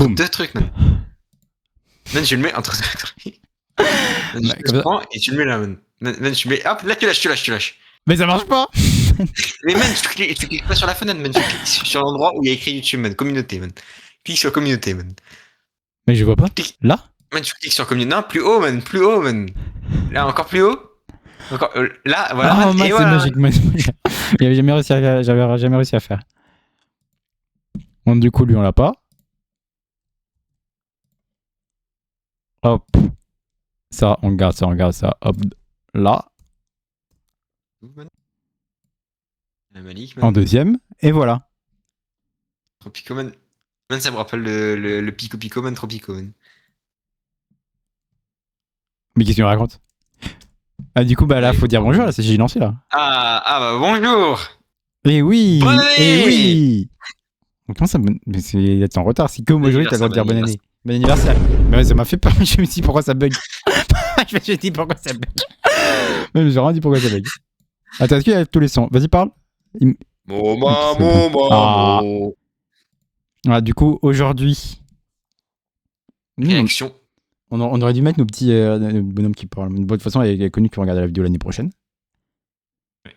Boum. Deux trucs, man. Man, je le mets entre deux trucs. Man, je le prends et tu le mets là, man. Man, tu mets. Hop, là, tu lâches. Mais ça marche pas. Mais man, tu cliques pas sur la fenêtre, man. Tu cliques sur l'endroit où il y a écrit YouTube, man. Communauté, man. Clique sur communauté, man. Mais je vois pas. Là? Man, tu cliques sur communauté. Non, plus haut, man. Là, encore plus haut. Encore, là, voilà. Ah, man, c'est voilà. magique. J'avais jamais réussi à faire. Bon, du coup, lui, on l'a pas. Hop. Ça, on garde ça. Hop. Là. Malik, En deuxième. Et voilà. Tropico, man. Man, ça me rappelle le Pico, man, Tropico, man. Mais qu'est-ce que tu me racontes? Ah, du coup, bah là, faut dire bonjour, là, j'ai lancé, là. Ah, bah bonjour. Eh oui. Bonne année. Eh oui. Comment ça, mais c'est en retard. Si comme aujourd'hui, t'as le droit de dire bonne année. Bon anniversaire. Mais ouais, ça m'a fait peur. Je me suis dit pourquoi ça bug. Je me suis dit pourquoi ça bug. Mais j'ai rien dit pourquoi ça bug. Attends, est-ce qu'il y a tous les sons? Vas-y, parle. Ah, du coup, aujourd'hui. Réaction. On aurait dû mettre nos petits bonhommes qui parlent. De toute façon, il y a connu qui vont regarder la vidéo l'année prochaine.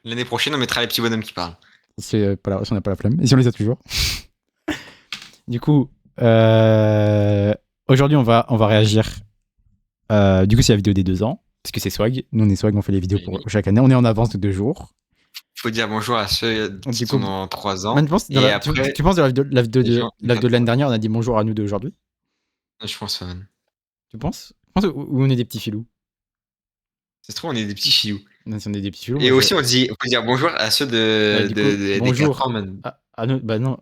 L'année prochaine, on mettra les petits bonhommes qui parlent. Si on n'a pas la flemme. Et si on les a toujours. Du coup, aujourd'hui, on va réagir. Du coup, c'est la vidéo des 2 ans. Parce que c'est Swag. Nous, on est Swag, on fait les vidéos pour chaque année. On est en avance de 2 jours. Faut dire bonjour à ceux qui sont dans 3 ans. Man, tu penses de la vidéo de l'année dernière, on a dit bonjour à nous d'aujourd'hui? Je pense, man. Tu penses? Je pense où on est des petits filous. Ça se trouve, on est des petits filous. Non, si on est des petits filous. Et aussi, on peut dire bonjour à ceux des 4 ans, man. Ah non, bah non.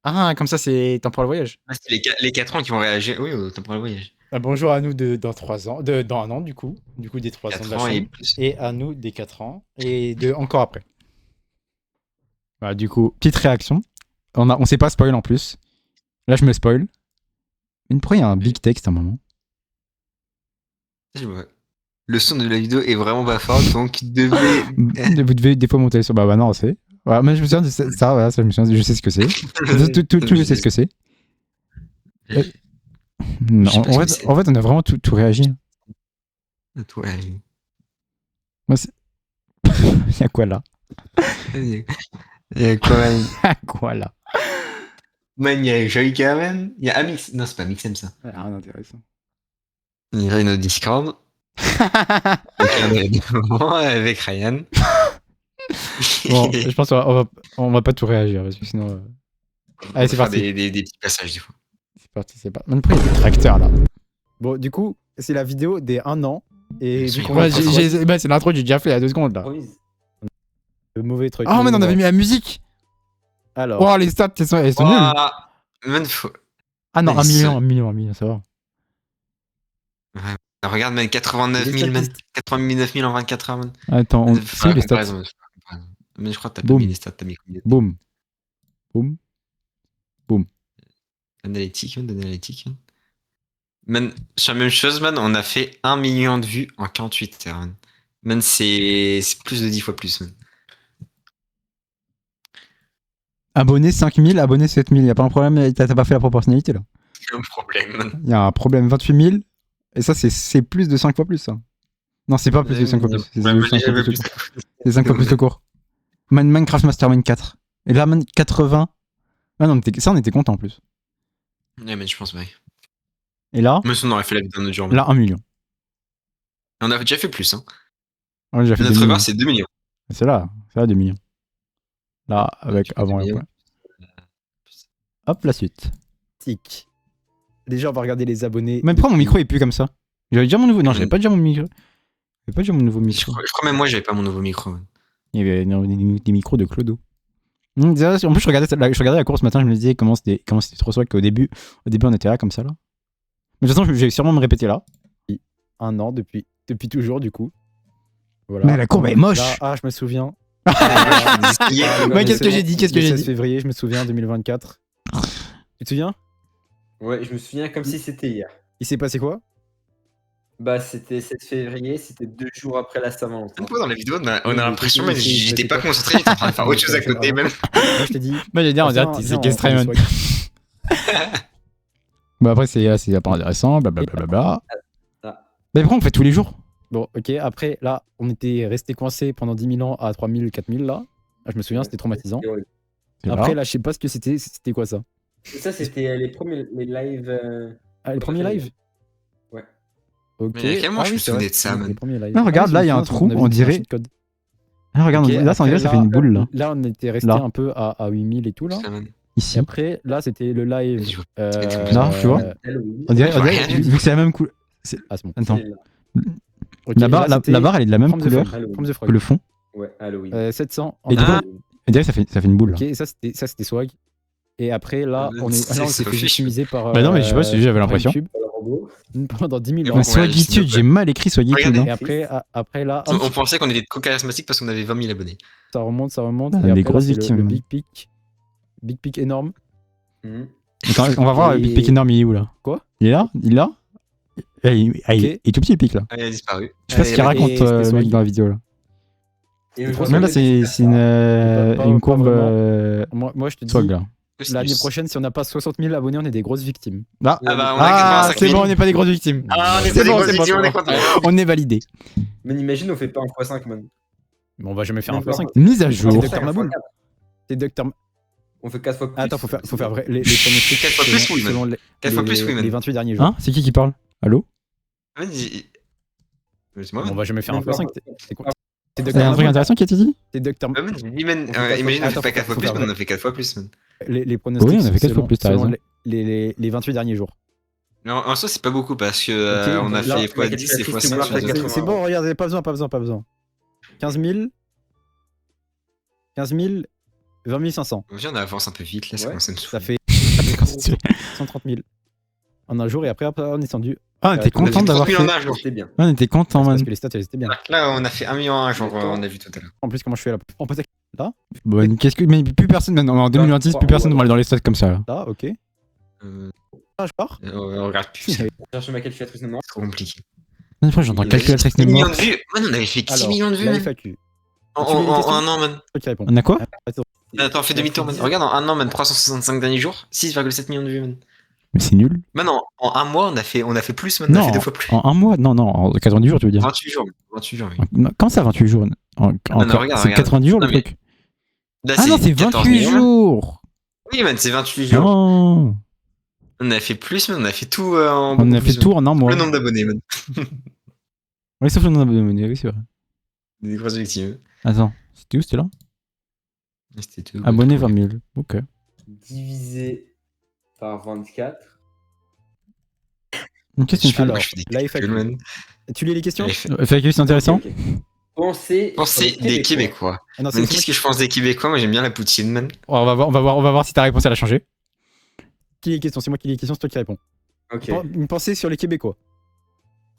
Ah, comme ça, c'est temporal voyage. Ah, c'est les 4 ans qui vont réagir. Oui, au temporal voyage. Bonjour à nous dans 3 ans. Dans 1 an, du coup. Du coup, des 3 ans de la chaîne. Et à nous des 4 ans. Et encore après. Voilà, du coup, petite réaction. On sait pas spoil en plus. Là, je me spoil. Mais pourquoi il y a un big texte à un moment? Le son de la vidéo est vraiment pas fort, donc vous devez des fois monter sur. Bah non, c'est. Voilà, mais je me souviens de ça, voilà, je sais ce que c'est. tout je sais ce que c'est. Non, en fait, on a vraiment tout réagi. Tout réagi. Il y a quoi là? Il y a quoi là? Man, il y a Joy Kamen, il y a Amix. Non, c'est pas Amixem ça. Rien d'intéressant. Il y a notre Discord. Avec Ryan. Bon, je pense qu'on va pas tout réagir parce que sinon. Allez, c'est parti. Des petits passages des fois. C'est parti, c'est parti. Pourquoi il y a des tracteurs là? Bon, du coup, c'est la vidéo des 1 an. Et du coup, c'est l'intro que j'ai déjà fait il y a 2 secondes là. Le mauvais truc. Oh, mais on avait mis la musique. Alors. Oh, les stats, elles sont nulles. Ah non, 1 million, ça va. Ouais. Regarde, man, 89 000, man. 89 000 en 24 heures, man. Attends, c'est les stats. Mais je crois que t'as pas mis les stats, t'as mis combien? Boum. Analytique. Man, sur la même chose, man, on a fait 1 million de vues en 48 heures, man. Man, c'est plus de 10 fois plus, man. Abonnés 5000, abonnés 7000. Y'a pas un problème, t'as pas fait la proportionnalité là? Y'a un problème, man. Y'a un problème, 28 000. Et ça, c'est plus de 5 fois plus, ça. Non, c'est pas plus de 5 fois plus. C'est 5 fois plus le court. Minecraft Mastermind 4. Et là, 80. Ah non, on était content en plus. Ouais, mais je pense, ouais. Et là, mais on aurait fait la vidéo d'un autre jour. Là, 1 million. On a déjà fait plus, hein. On a déjà fait notre record, c'est 2 millions. C'est là 2 millions. Là, avec avant et après. Hop, la suite. Tic. Déjà, on va regarder les abonnés. Même pourquoi mon micro est plus comme ça? J'avais déjà mon nouveau. Non, j'avais pas déjà mon micro. J'avais pas déjà mon nouveau micro. Je crois même moi, j'avais pas mon nouveau micro. Man. Il y avait des micros de Clodo. En plus, je regardais la course ce matin, je me disais comment c'était trop swag qu'au début, on était là comme ça là. Mais de toute façon, je vais sûrement me répéter là. 1 an depuis toujours du coup. Voilà. Mais la courbe est moche. Là, je me souviens. Qu'est-ce que j'ai dit? 16 février, je me souviens, 2024. Tu te souviens? Ouais, je me souviens comme si c'était hier. Il s'est passé quoi? Bah, c'était 7 février, c'était 2 jours après la Saint-Valentin. Dans la vidéo, on a l'impression, mais j'étais pas concentré, j'étais en train de faire autre chose à côté, même. Moi, je t'ai dit. Moi, j'ai dit, on dirait que c'est séquestré, man. Bah après, c'est pas intéressant, blablabla. Ah. Mais pourquoi on fait tous les jours? Bon, ok, après, là, on était resté coincé pendant 10 000 ans à 3000, 4000, là. Je me souviens, c'était traumatisant. Après, là, je sais pas ce que c'était. C'était quoi ça? Et ça, c'était les lives. Ah, les premiers lives? Ouais. Ok. Mais à quel moment je me c'est vrai, souvenais de ça, les man. premiers lives. Ah, regarde, je là, me il y a un souviens, trou, avait on un dirait. cheat code. Ah, regarde, Ok, là, ça, on dirait, après, ça fait une boule, là. Là, on était resté Là. un peu à 8000 et tout, là. Ça, man. Ici. Et après, là, c'était le live. Je vois Là, tu vois Halloween. On dirait, Je vois rien du vu que c'est la même couleur. Ah, c'est bon. Attends. C'est là. Ok, La barre, là, c'était la barre, elle est de la même From the couleur Frog. Halloween. From the Frog. que le fond. Ouais, Halloween. 700. Et du coup, Ah. on dirait que ça fait une boule. Ok, Là. et ça, c'était swag. Et après, là, Ah, on c'est s'est fait Sophie. victimiser par. Bah non, mais je sais pas, j'avais par l'impression. YouTube Le robot. pendant 10 000 Mais ans. bon, Mais Swagitude, j'ai mal écrit Swagitude. Regardez. Hein. Et après là, On pensait qu'on était trop charismatique parce qu'on avait 20 000 abonnés. ça remonte. Ah, et les après, grosses là, c'est victimes. le Big Pic. Big Pic énorme. Mhm. Attends, on va voir Et- le Big Pic énorme, il est où là? Quoi? Il est là? Il est là? Il est tout petit le pic là. Ah, il a disparu. Je sais pas ce qu'il et raconte c'était le Swag. mec dans la vidéo là. Et Non, aujourd'hui, Non, là c'est Pas- une pas courbe vraiment. Moi, je te dis, swag là. l'année prochaine, si on n'a pas 60 000 abonnés, on est des grosses victimes. Ah, Ah bah, on a 85 c'est 000. bon, on n'est pas des grosses victimes. Ah, on est C'est pas des bon, grosses c'est bon, victimes, on c'est est bon. content. On est validé. Mais imagine, on fait pas un x5, man. Mais on va jamais faire un Même pas. x5. Mise à jour. C'est Docteur Maboul. C'est Docteur. On fait 4 fois plus. Attends, faut faire vrai. Les pronostics 4 fois plus, oui, selon man. 4 fois plus, oui, man. les 28 derniers jours. Hein? C'est qui parle? Allô? Mais c'est moi, On man. va jamais faire un Même pas. x5. C'est quoi? C'est Il y a Docteur un truc Maboul. intéressant qui a été dit? C'est Docteur. Ah, man, j'ai dit, man, On fait quatre imagine, on fois- fait pas 4 fois faut plus, faire man, on vrai. a fait 4 fois plus, man. Les pronostics. Oui, on a fait 4 fois selon- plus, t'as selon raison. les 28 derniers jours. Mais en soi, c'est pas beaucoup parce que Ok, on a là, fait x10 et calculatrice, x5 c'est sur bon, les autres. C'est bon, regardez, pas besoin. 15 000. 15 000. 20 500. Viens, on avance un peu vite, là, ça Ouais. commence à me Ça saouler. fait 130 000 en un jour et après on est descendu. Ah, on était On a fait content d'avoir 30 000 fait. en un jour. C'était bien. On était content, Parce man. que les stats elles étaient bien. Là, on a fait 1 million en un jour, on a vu tout à l'heure. En plus, comment je fais là? On passe là. Bon, qu'est-ce que. Mais plus personne, maintenant, en 2026, plus personne ne va aller dans les stats comme ça. Là. Là, ok. Euh, Là, je pars. on regarde plus, c'est Cherche ma calculatrice de mémoire. trop compliqué. Non, fois, j'entends On avait calculatrice 10 millions mémoire. de vues. Man, on avait fait 10 Alors, millions de vues, la man. FAQ. En Tu veux les questions un an, man. Toi qui réponds. On a quoi? Attends, fais demi-tour, man. Regarde, en un an, man, 365 derniers jours, 6,7 millions de vues, man. Mais c'est nul. Man, en un mois, on a fait plus, man. On a Non, fait 2 fois plus. en un mois, non, en 90 jours, tu veux dire. 28 jours, 28 jours, oui. Non, comment ça, 28 jours? non, regarde, C'est regarde. 90 jours le Non, mais truc. Là, Ah non, c'est 14 28 millions, man. jours. Oui, man, c'est 28 jours. Non. On a fait plus, man. On a fait tout en On beaucoup a fait plus, tout en un mois. Le nombre d'abonnés, man. Oui, sauf le nombre d'abonnés, oui, c'est vrai. Des grosses victimes. Attends, c'était où? C'était là? C'était tout. Abonnés 20 000. Ok. Divisé par 24. Qu'est-ce que tu me fais? Alors, Je fais des la calculs, FAQ. man. Tu lis les questions? FAQ, c'est intéressant? Ok, ok. Pensez. Pensez sur des Québécois. Ah non, Man, qu'est-ce que je pense des Québécois? Moi, j'aime bien la poutine, man. On va voir si ta réponse elle a changé. Qui lit les questions? C'est moi qui lis les questions, c'est toi qui réponds. Ok. Une pensée sur les Québécois.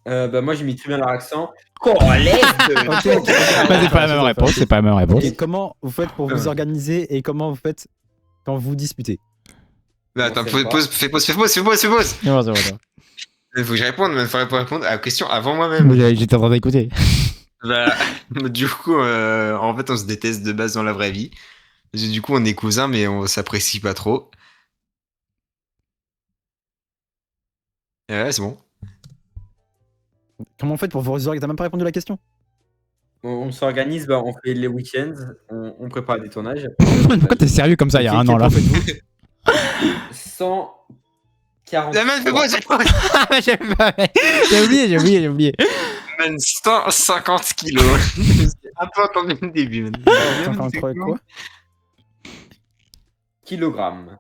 Bah, moi, j'ai mis très bien leur accent. Corrèze Ok. Bah, c'est pas la même réponse, c'est pas la même réponse. Et comment vous faites pour vous organiser et comment vous faites quand vous disputez? Bah, attends, sait pas. fais pause. Il faut que je réponde, man. Faut répondre à la question avant moi-même. J'étais en train d'écouter. Bah, du coup, en fait, on se déteste de base dans la vraie vie. Du coup, on est cousins, mais on s'apprécie pas trop. Et ouais, c'est bon. Comment vous faites pour vous organiser? T'as même pas répondu à la question. On s'organise, bah, on fait les week-ends, on prépare des tournages. Pourquoi t'es sérieux comme ça il y a un an là? 140. La man, fais pause, J'ai oublié. Man, 150 kilos. J'ai un peu entendu le début, man. 143 quoi? Kilogrammes.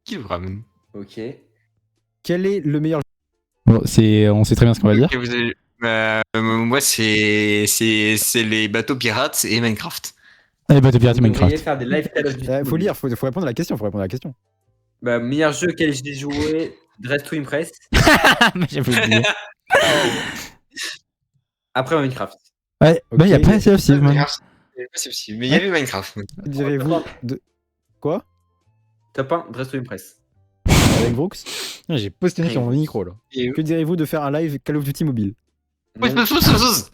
Kilogrammes, man. Ok. Quel est le meilleur Bon, on sait très bien ce qu'on va dire. Ok, moi, c'est les bateaux pirates et Minecraft. Allez, bah, t'es pirate Vous devriez Minecraft. faire des live Call of Duty. Faut lire, faut répondre à la question, Bah, meilleur jeu auquel j'ai joué, Dress to Impress. J'avais oublié. Après Minecraft. Ouais, Ok. bah, il y a pas Sea of Thieves, man. C'est possible, mais il y avait Minecraft, man. Direz-vous de... Quoi? Top 1, Dress to Impress. Avec Brooks? J'ai posté sur mon micro là. Et Que direz-vous de faire un live Call of Duty mobile? pause.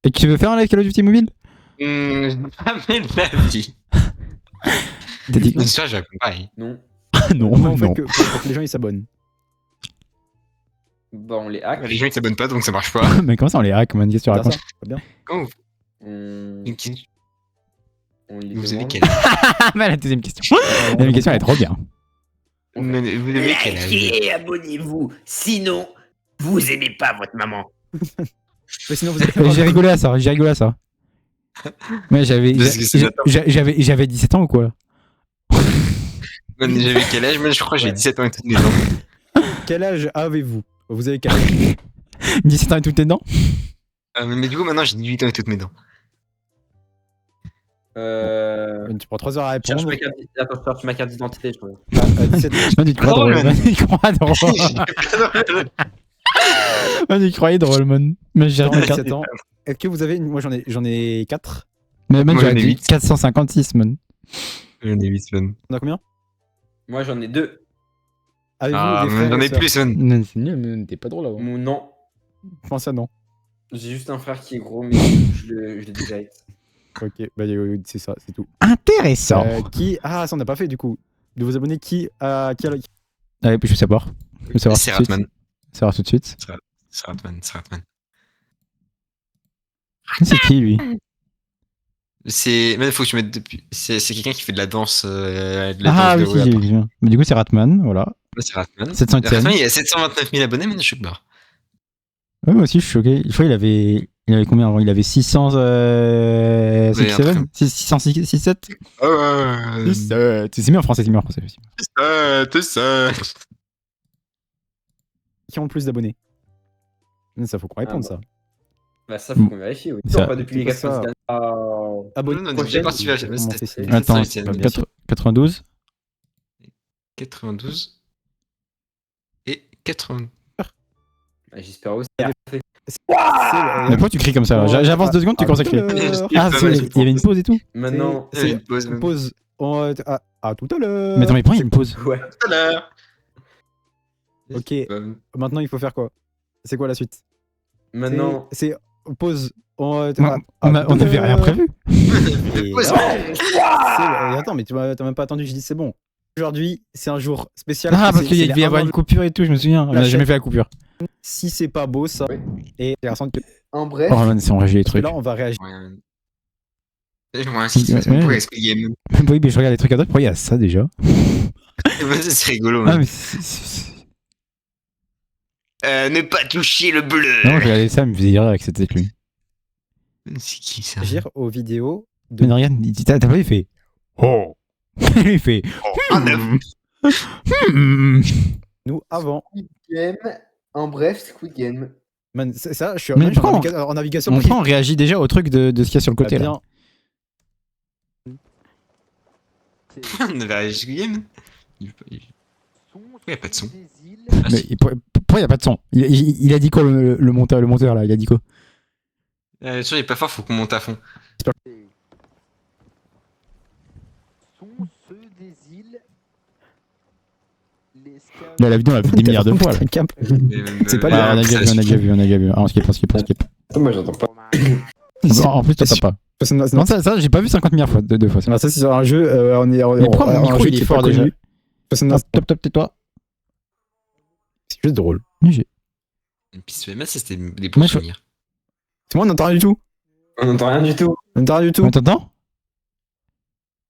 Et tu veux faire un live Call of Duty mobile? Jamais de la vie. T'as dit Une histoire, j'ai pareil. Non. non, Comment on fait non. pour que les gens ils s'abonnent? Bah, on les hack. Les gens ils s'abonnent pas donc ça marche pas. Mais comment ça, on les hack, man? Qu'est-ce que tu racontes? Pas bien. Comment On, vous on les vous avez demande. quel âge? Ah, mais la deuxième question. La deuxième question, elle est trop bien. Mais vous avez quel âge? Likez et abonnez-vous, sinon vous aimez pas votre maman. Mais sinon, vous allez J'ai rigolé à ça, j'ai rigolé à ça. Mais Parce que c'est j'avais 17 ans ou quoi? Man, j'avais quel âge? Moi je crois que j'ai 17 ans et toutes mes dents. Quel âge avez-vous? Vous avez quel âge? 17 ans et toutes tes dents? Mais du coup maintenant j'ai 18 ans et toutes mes dents. Tu prends 3 heures à Cherche répondre. ma carte, attends, je cherche ma carte d'identité, je crois. À 17 ans. Man, tu te crois Ah, drôle, man. man. Tu crois drôle. Man, tu croyais drôle, man. Mais j'ai à jamais 17 ans. Est-ce que vous avez une... Moi, j'en ai 4. Mais man, Moi, j'aurais j'en ai dit 8. 456, man. J'en ai 8 man. On a combien? Moi, j'en ai 2. Avez-vous Ah, des man, frères j'en et ai sœurs? plus man. Non, c'est nul, mais t'es pas drôle avant. Mon non. Comment ça, non? J'ai juste un frère qui est gros, mais je l'ai déjà été. Ok, bah c'est ça, c'est tout. Intéressant. Qui... Ah, ça on n'a pas fait du coup. De vos abonnés, qui a... Allez, je veux savoir. Je veux savoir C'est tout de suite. Ratman. Savoir tout de suite. C'est Ratman. C'est Ratman. C'est qui, lui? C'est. Mais il faut que tu mettes depuis. C'est quelqu'un qui fait de la danse. Ah oui, danse si, j'ai vu. Mais du coup, c'est Ratman, voilà. Ouais, c'est Ratman. 700 Ratman, il a 729 000 abonnés, mais je suis barre. Ouais, moi aussi, je suis choqué. Je crois qu'il avait combien avant? Il avait 600. 607? Oh, 607. C'est mieux en français, c'est mieux en français aussi. tout ça. Qui ont le plus d'abonnés? Ça, faut qu'on réponde, ça. Bah, ça, faut qu'on vérifie. Oui. Ça- Non, pas depuis les c'est pas 4 ça. Abonnés Non, non, prochaine, j'ai parti vers- comment on c'était- fait, c'est- c'était- Attends, c'était- pas bien sûr. 92 92 et 80. Bah, j'espère aussi. Mais pourquoi tu cries comme ça là? J'avance 2 secondes, tu commences à crier. Ah, il y avait une pause et tout? Maintenant, Il y a une pause. Une pause. À tout à l'heure. Mais attends, mais pourquoi il y a une pause? ouais. Tout à l'heure. Ok. Maintenant, il faut faire quoi? C'est quoi la suite? Maintenant, C'est pause. On avait rien prévu. Ouais, Attends, mais t'as même pas attendu, je dis c'est bon. Aujourd'hui, c'est un jour spécial. Ah, parce C'est- qu'il c'est devait y les avoir un une an coupure et tout, je me souviens. On La a jamais chaîne. fait la coupure. Si c'est pas beau, ça. Oui. Et c'est la que... en bref, Oh man, c'est enragé les Parce que trucs. là, on va réagir. Ouais, c'est Ouais. pour expliquer. Oui, mais je regarde les trucs à droite, pourquoi il y a ça déjà? C'est rigolo. Ah, man. mais Ne pas toucher le bleu. non, je regardais ça, il me faisait rire avec cette tête lui. C'est qui ça? Réagir aux vidéos de. Mais non, regarde, t'as pas vu, il fait. Oh! Il fait. Oh, neuf. Nous avant. Squid Game, en bref, Squid Game. Man, c'est ça, je suis Mais je suis pourquoi en navigation. Pourquoi on réagit déjà au truc de ce qu'il y a sur le côté là? Bien. On avait réagi Squid Game. Pourquoi il n'y a pas de son? Mais pourquoi il n'y a pas de son? Il a dit quoi le monteur là? Il a dit quoi? Le son il est pas fort, faut qu'on monte à fond. Sont ceux des îles. Les Là, la vidéo on l'a vu des milliards de fois là. C'est pas Ah, les- on a déjà vu. Ah, on skip. Attends, moi, j'entends pas. En plus, t'entends pas. Non, ça, j'ai pas vu 50 milliards fois, deux fois. Ça. Alors ça, c'est sur un jeu. Mais pourquoi mon micro il est fort déjà? Top, tais-toi. C'est juste drôle. J'ai- Et puis ce MS, c'était des bons Moi, je- souvenirs. C'est moi, on n'entend rien du tout. On n'entend rien du tout. On n'entend rien du tout. Mais t'entends?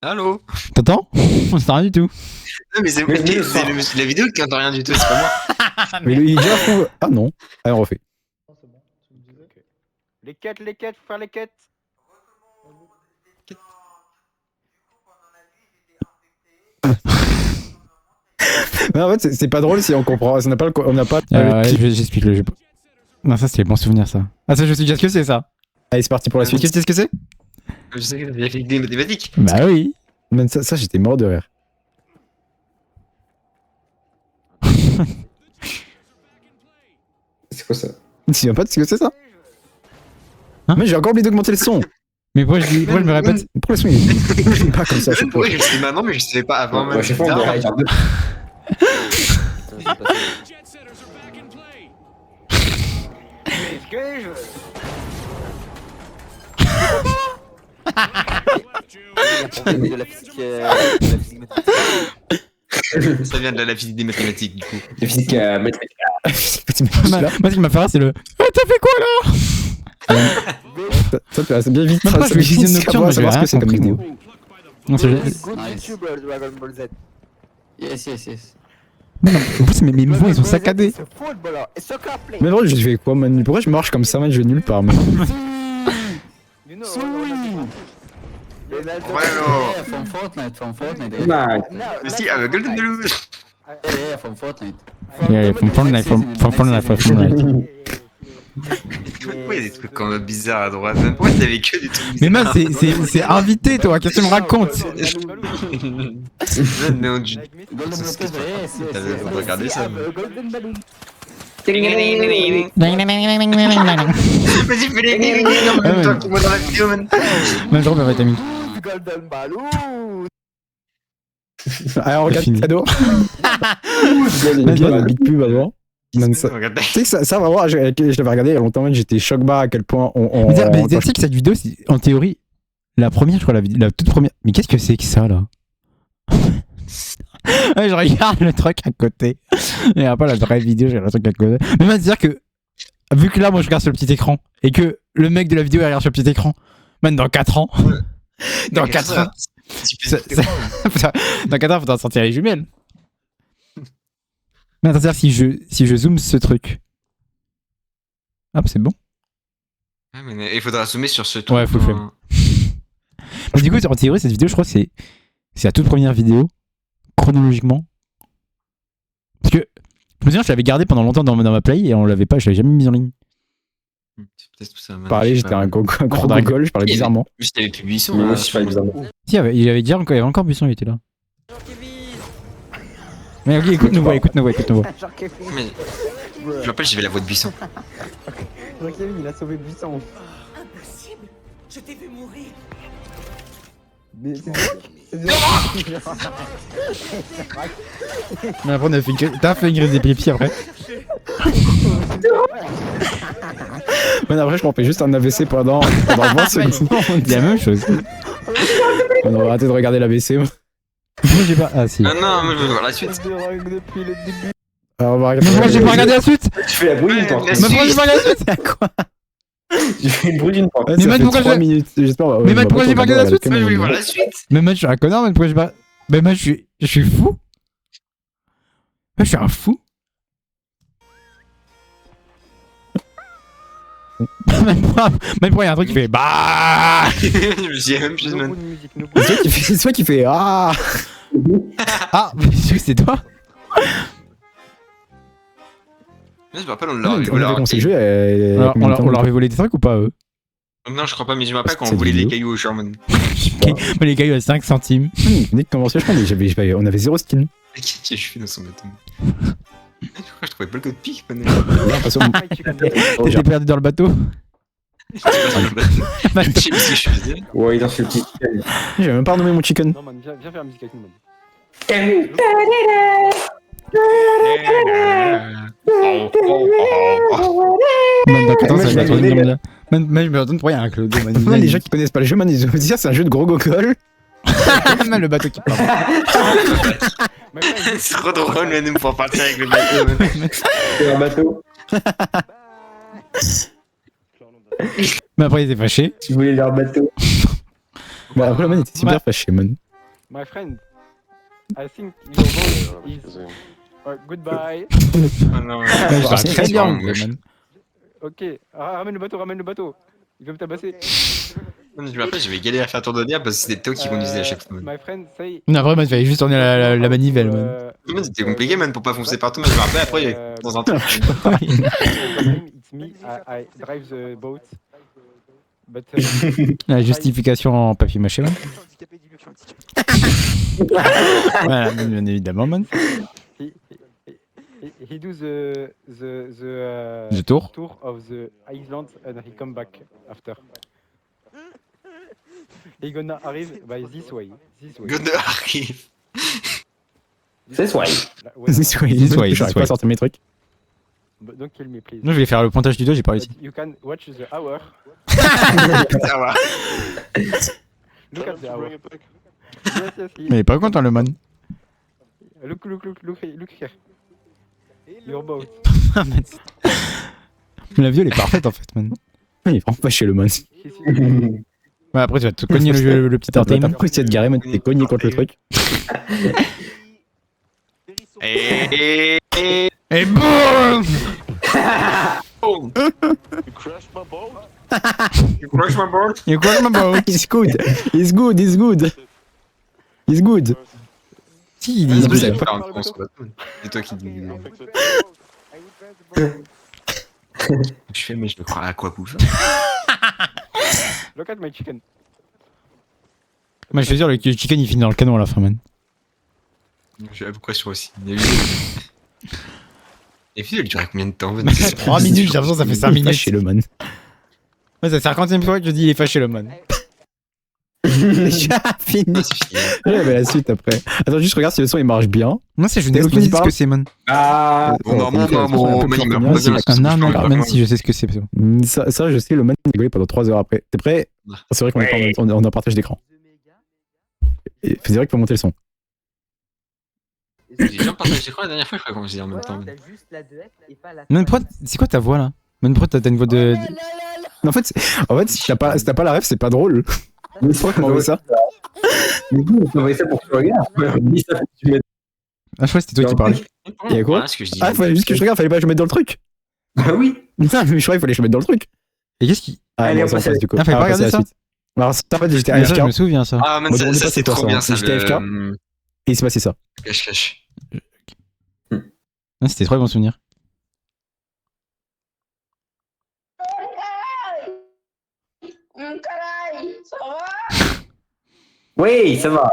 Allô? T'entends? On s'entend rien du tout. Non, mais c'est Mais la vidéo qui entend rien du tout, c'est pas moi. Mais il est déjà fou. Ah non. Allez, on refait. Les quêtes, faut faire les quêtes. Mais en fait, c'est pas drôle si on comprend. On n'a pas Ouais, j'explique le jeu. Non, ça, c'est les bons souvenirs, ça. Ah, ça, je sais déjà ce que c'est, ça. Allez, c'est parti pour la suite. Qu'est-ce que c'est? Je sais qu'il y a fait des mathématiques. Bah oui. Man, ça j'étais mort de rire. C'est quoi ça? Tu te souviens pas de ce que c'est ça? Hein? Mais j'ai encore oublié d'augmenter le son. Mais pourquoi je me répète? Pourquoi le son il est pas comme ça à chaque fois? Oui, je le sais maintenant, mais je savais pas avant. Ouais, je sais pas, on doit réagir deux. De la physique mathématique. Ça vient de la physique des mathématiques, du coup. De physique mathématique. Moi, ce qui m'a fait rire, c'est le. Ah, t'as fait quoi là? Ça, tu as bien vite. Même pas, je vais vision nocturne, je vais savoir ce rien que c'est comme compris. vidéo. Non, c'est- Good Nice. YouTuber, Dragon Ball Z. Yes. Non, en plus, mes mouvements, ils sont saccadés. C'est footballer. Et soccer play. Mais vraiment, je fais quoi, man? Pourquoi je marche comme ça, man? Je vais nulle part, man. You know, Bueno. From Fortnite. Aussi, avec Golden Blue. Yeah, from Fortnite. Yeah, from Fortnite, from Fortnite. Pourquoi il y a des trucs comme bizarres à droite? Même pourquoi t'avais que des trucs Mais man, bizarres? c'est invité, toi, qu'est-ce que tu me racontes? Mais on dit. Golden C'est ce que Blue, yes. T'avais regardé ça? Golden Balloon. Vas-y, fais les gris en même temps que moi dans la vidéo, man. Même genre, mais t'as mis. Golden Balloon. Alors, regarde, fini. cadeau. Il y a une big pub avant. Man, ça- Regarde. Tu sais que ça vraiment, je l'avais regardé il y a longtemps, man, j'étais choc bas à quel point on. Mais tu sais que cette vidéo, c'est en théorie, la première, je crois, la toute première. Mais qu'est-ce que c'est que ça, là? Ouais, je regarde le truc à côté. Et après, la vraie vidéo, j'ai le truc à côté. Mais man, c'est-à-dire que, vu que là, moi, je regarde sur le petit écran, et que le mec de la vidéo, il regarde sur le petit écran, man, dans 4 ans. Dans 4 ans. Dans 4 ans, faudra sortir les jumelles. Mais attends, c'est-à-dire, si je zoome ce truc. Hop, c'est bon. Ouais, mais il faudra zoomer sur ce truc. Ouais, faut le faire. Mais du coup, en théorie, cette vidéo, je crois que c'est la toute première vidéo, chronologiquement. Parce que, je me souviens, je l'avais gardé pendant longtemps dans ma play et on l'avait pas, je l'avais jamais mise en ligne. C'est peut-être tout ça, man. parlais, Je sais j'étais pas. un gros Faudrait- gogol, je parlais bizarrement. Juste, t'avais plus Buisson. Moi là. aussi, je parlais bizarrement. Si, il avait déjà encore, il y avait encore Buisson, il était là. Mais ok, écoute-nous, écoute-nous. Genre Kevin. Mais je me rappelle, j'avais la voix de Buisson. Genre Kevin, il a sauvé Buisson. Impossible. Je t'ai vu mourir. Mais c'est Mais après, t'as fait une crise d'épilepsie après. Man, après, je m'en fais juste un AVC pendant 20 secondes. C'est la même chose. On va arrêter de regarder l'AVC. Moi, j'ai pas. Ah, si. Ah non, moi je veux voir la suite. depuis le début. Alors, on va Mais pourquoi j'ai pas regardé la suite? Tu fais la brûline, toi. Ouais, Mais pourquoi j'ai pas regardé la suite? Quoi? Tu fais une brûline, toi. Ouais, Mais ça man, fait pourquoi 3 j'ai- minutes, j'espère. Mais man, pourquoi j'ai pas regardé la suite? Moi je veux voir la suite. Mais man, je suis un connard, man, pourquoi j'ai pas. Mais man, je suis fou. Ouais, je suis un fou. Même pourquoi il y a un truc qui fait bah. Je me dis la même chose, No man. good music, no C'est toi qui fais ah. Ah, mais c'est toi. Je me rappelle, on On l'a avait commencé le jeu. Alors, on leur avait volé des trucs ou pas eux? Non, je crois pas, mais je me rappelle quand C'est on volait vidéo. les cailloux au Sherman. Mais les gars, il y a 5 centimes. Dès que commencer, je crois, on avait 0 skin. Qu'est-ce que je fais dans son bateau? Je trouvais pas le code pique, man. Là, parce que- fried chicken. T'étais perdu dans le bateau. Je sais pas ce que je faisais. Ouais, il a fait le petit. J'ai même pas renommé mon chicken. Non, man, viens faire la musique avec nous, man. Man, dans 14, ça va être Imagine, une grande- Man, je me retourne pour rien, Claude. Man, les gens qui connaissent pas le jeu, man, ils vont se dire c'est un jeu de gros gogol. Man, le bateau qui part. C'est trop drôle, man, de me faire partir avec le bateau, man. C'est un bateau. Mais après, il était fâché. Tu voulais leur bateau. Bah, après, le man était super fâché, man. My friend, I think your vote is goodbye. Oh non, Ouais, je parle très bien anglais, man. Ok, ramène le bateau. Il veut me tabasser. Je me rappelle, j'avais galéré à faire tour de parce que c'était Théo qui conduisait à chaque fois. Man. My friend, say. Non, après, man, il fallait juste tourner la manivelle, man. Man, c'était compliqué, man, pour pas foncer partout. Mais je me rappelle, après, il y avait dans un truc. It's me, I drive the boat. But La justification en papier mâché, man. Voilà, bien évidemment, man. he do the Le tour. tour of the island and he come back after. He gonna arrive by this way. God arrive. C'est swag. J'arrive pas à sortir mes trucs. But don't kill me, please. Non, je vais faire le pointage du doigt, j'ai pas réussi. But you can watch the hour. Ça va. Look at the hour. Yes, Mais il est pas content, le man. Look here. Your boat. La vie elle est parfaite en fait, man. Il est vraiment pas chez le man. Ouais, après tu vas te cogner le petit T'as entertainment. pas réussi à te garer, man. T'es cogné contre le truc. Et Et boum. You crashed my boat? you crush my board. You crash my boat. He's good. He's good. He's good. He's good. Si, il C'est dit vous savez pas C'est toi qui dis. Je fais, mais je me crois à quoi bouffe. Look at my chicken. Moi je veux dire, le chicken il finit dans le canon à la fin, man. J'ai l'impression aussi. Et puis, elle durait combien de temps 3 minutes, j'ai l'impression que ça fait 5 Il est minutes. chez le man. Ouais, c'est la 50ème fois que je dis il est fâché le man. Déjà fini. Ouais, mais la suite après. Attends, juste regarde si le son il marche bien. Moi c'est je T'as n'ai aucune aucune idée de ce idée que c'est, man. Ah, Un arme, même si je sais ce que c'est. c'est bon. Ça, je sais, le man il rigolait pendant 3 heures après. T'es prêt? C'est vrai qu'on est on a un partage d'écran. Et c'est vrai qu'il faut monter le son. J'ai déjà partagé l'écran la dernière fois, je crois qu'on se dit en même temps. Man, c'est quoi ta voix là? Man, pourquoi t'as une voix de. En fait, si t'as pas la ref, c'est pas drôle. C'est toi qui m'as envoyé ça. du coup, on envoyé ça pour que tu regardes. Dis ça pour que tu mettes. Ah, je crois que c'était toi qui parlais. Il y a quoi? Voilà ce que je dis. Ah, fallait juste que je regarde, fallait pas que je mette dans le truc. Ah oui. Non, mais je croyais qu'il fallait que je mette dans le truc. Et qu'est-ce qui. Ah, Allez, non, on ça passe passe du coup. Ah, fallait pas regarder ça? Alors, ça, en fait, j'étais Ah, ça, je me AFK. souviens ça. Ah, man, Bon, on est ça passé c'est pour trop ça, bien hein. ça. J'étais AFK. Et il s'est passé ça. Cache. Ah, c'était trop bon souvenir. Oui, ça va.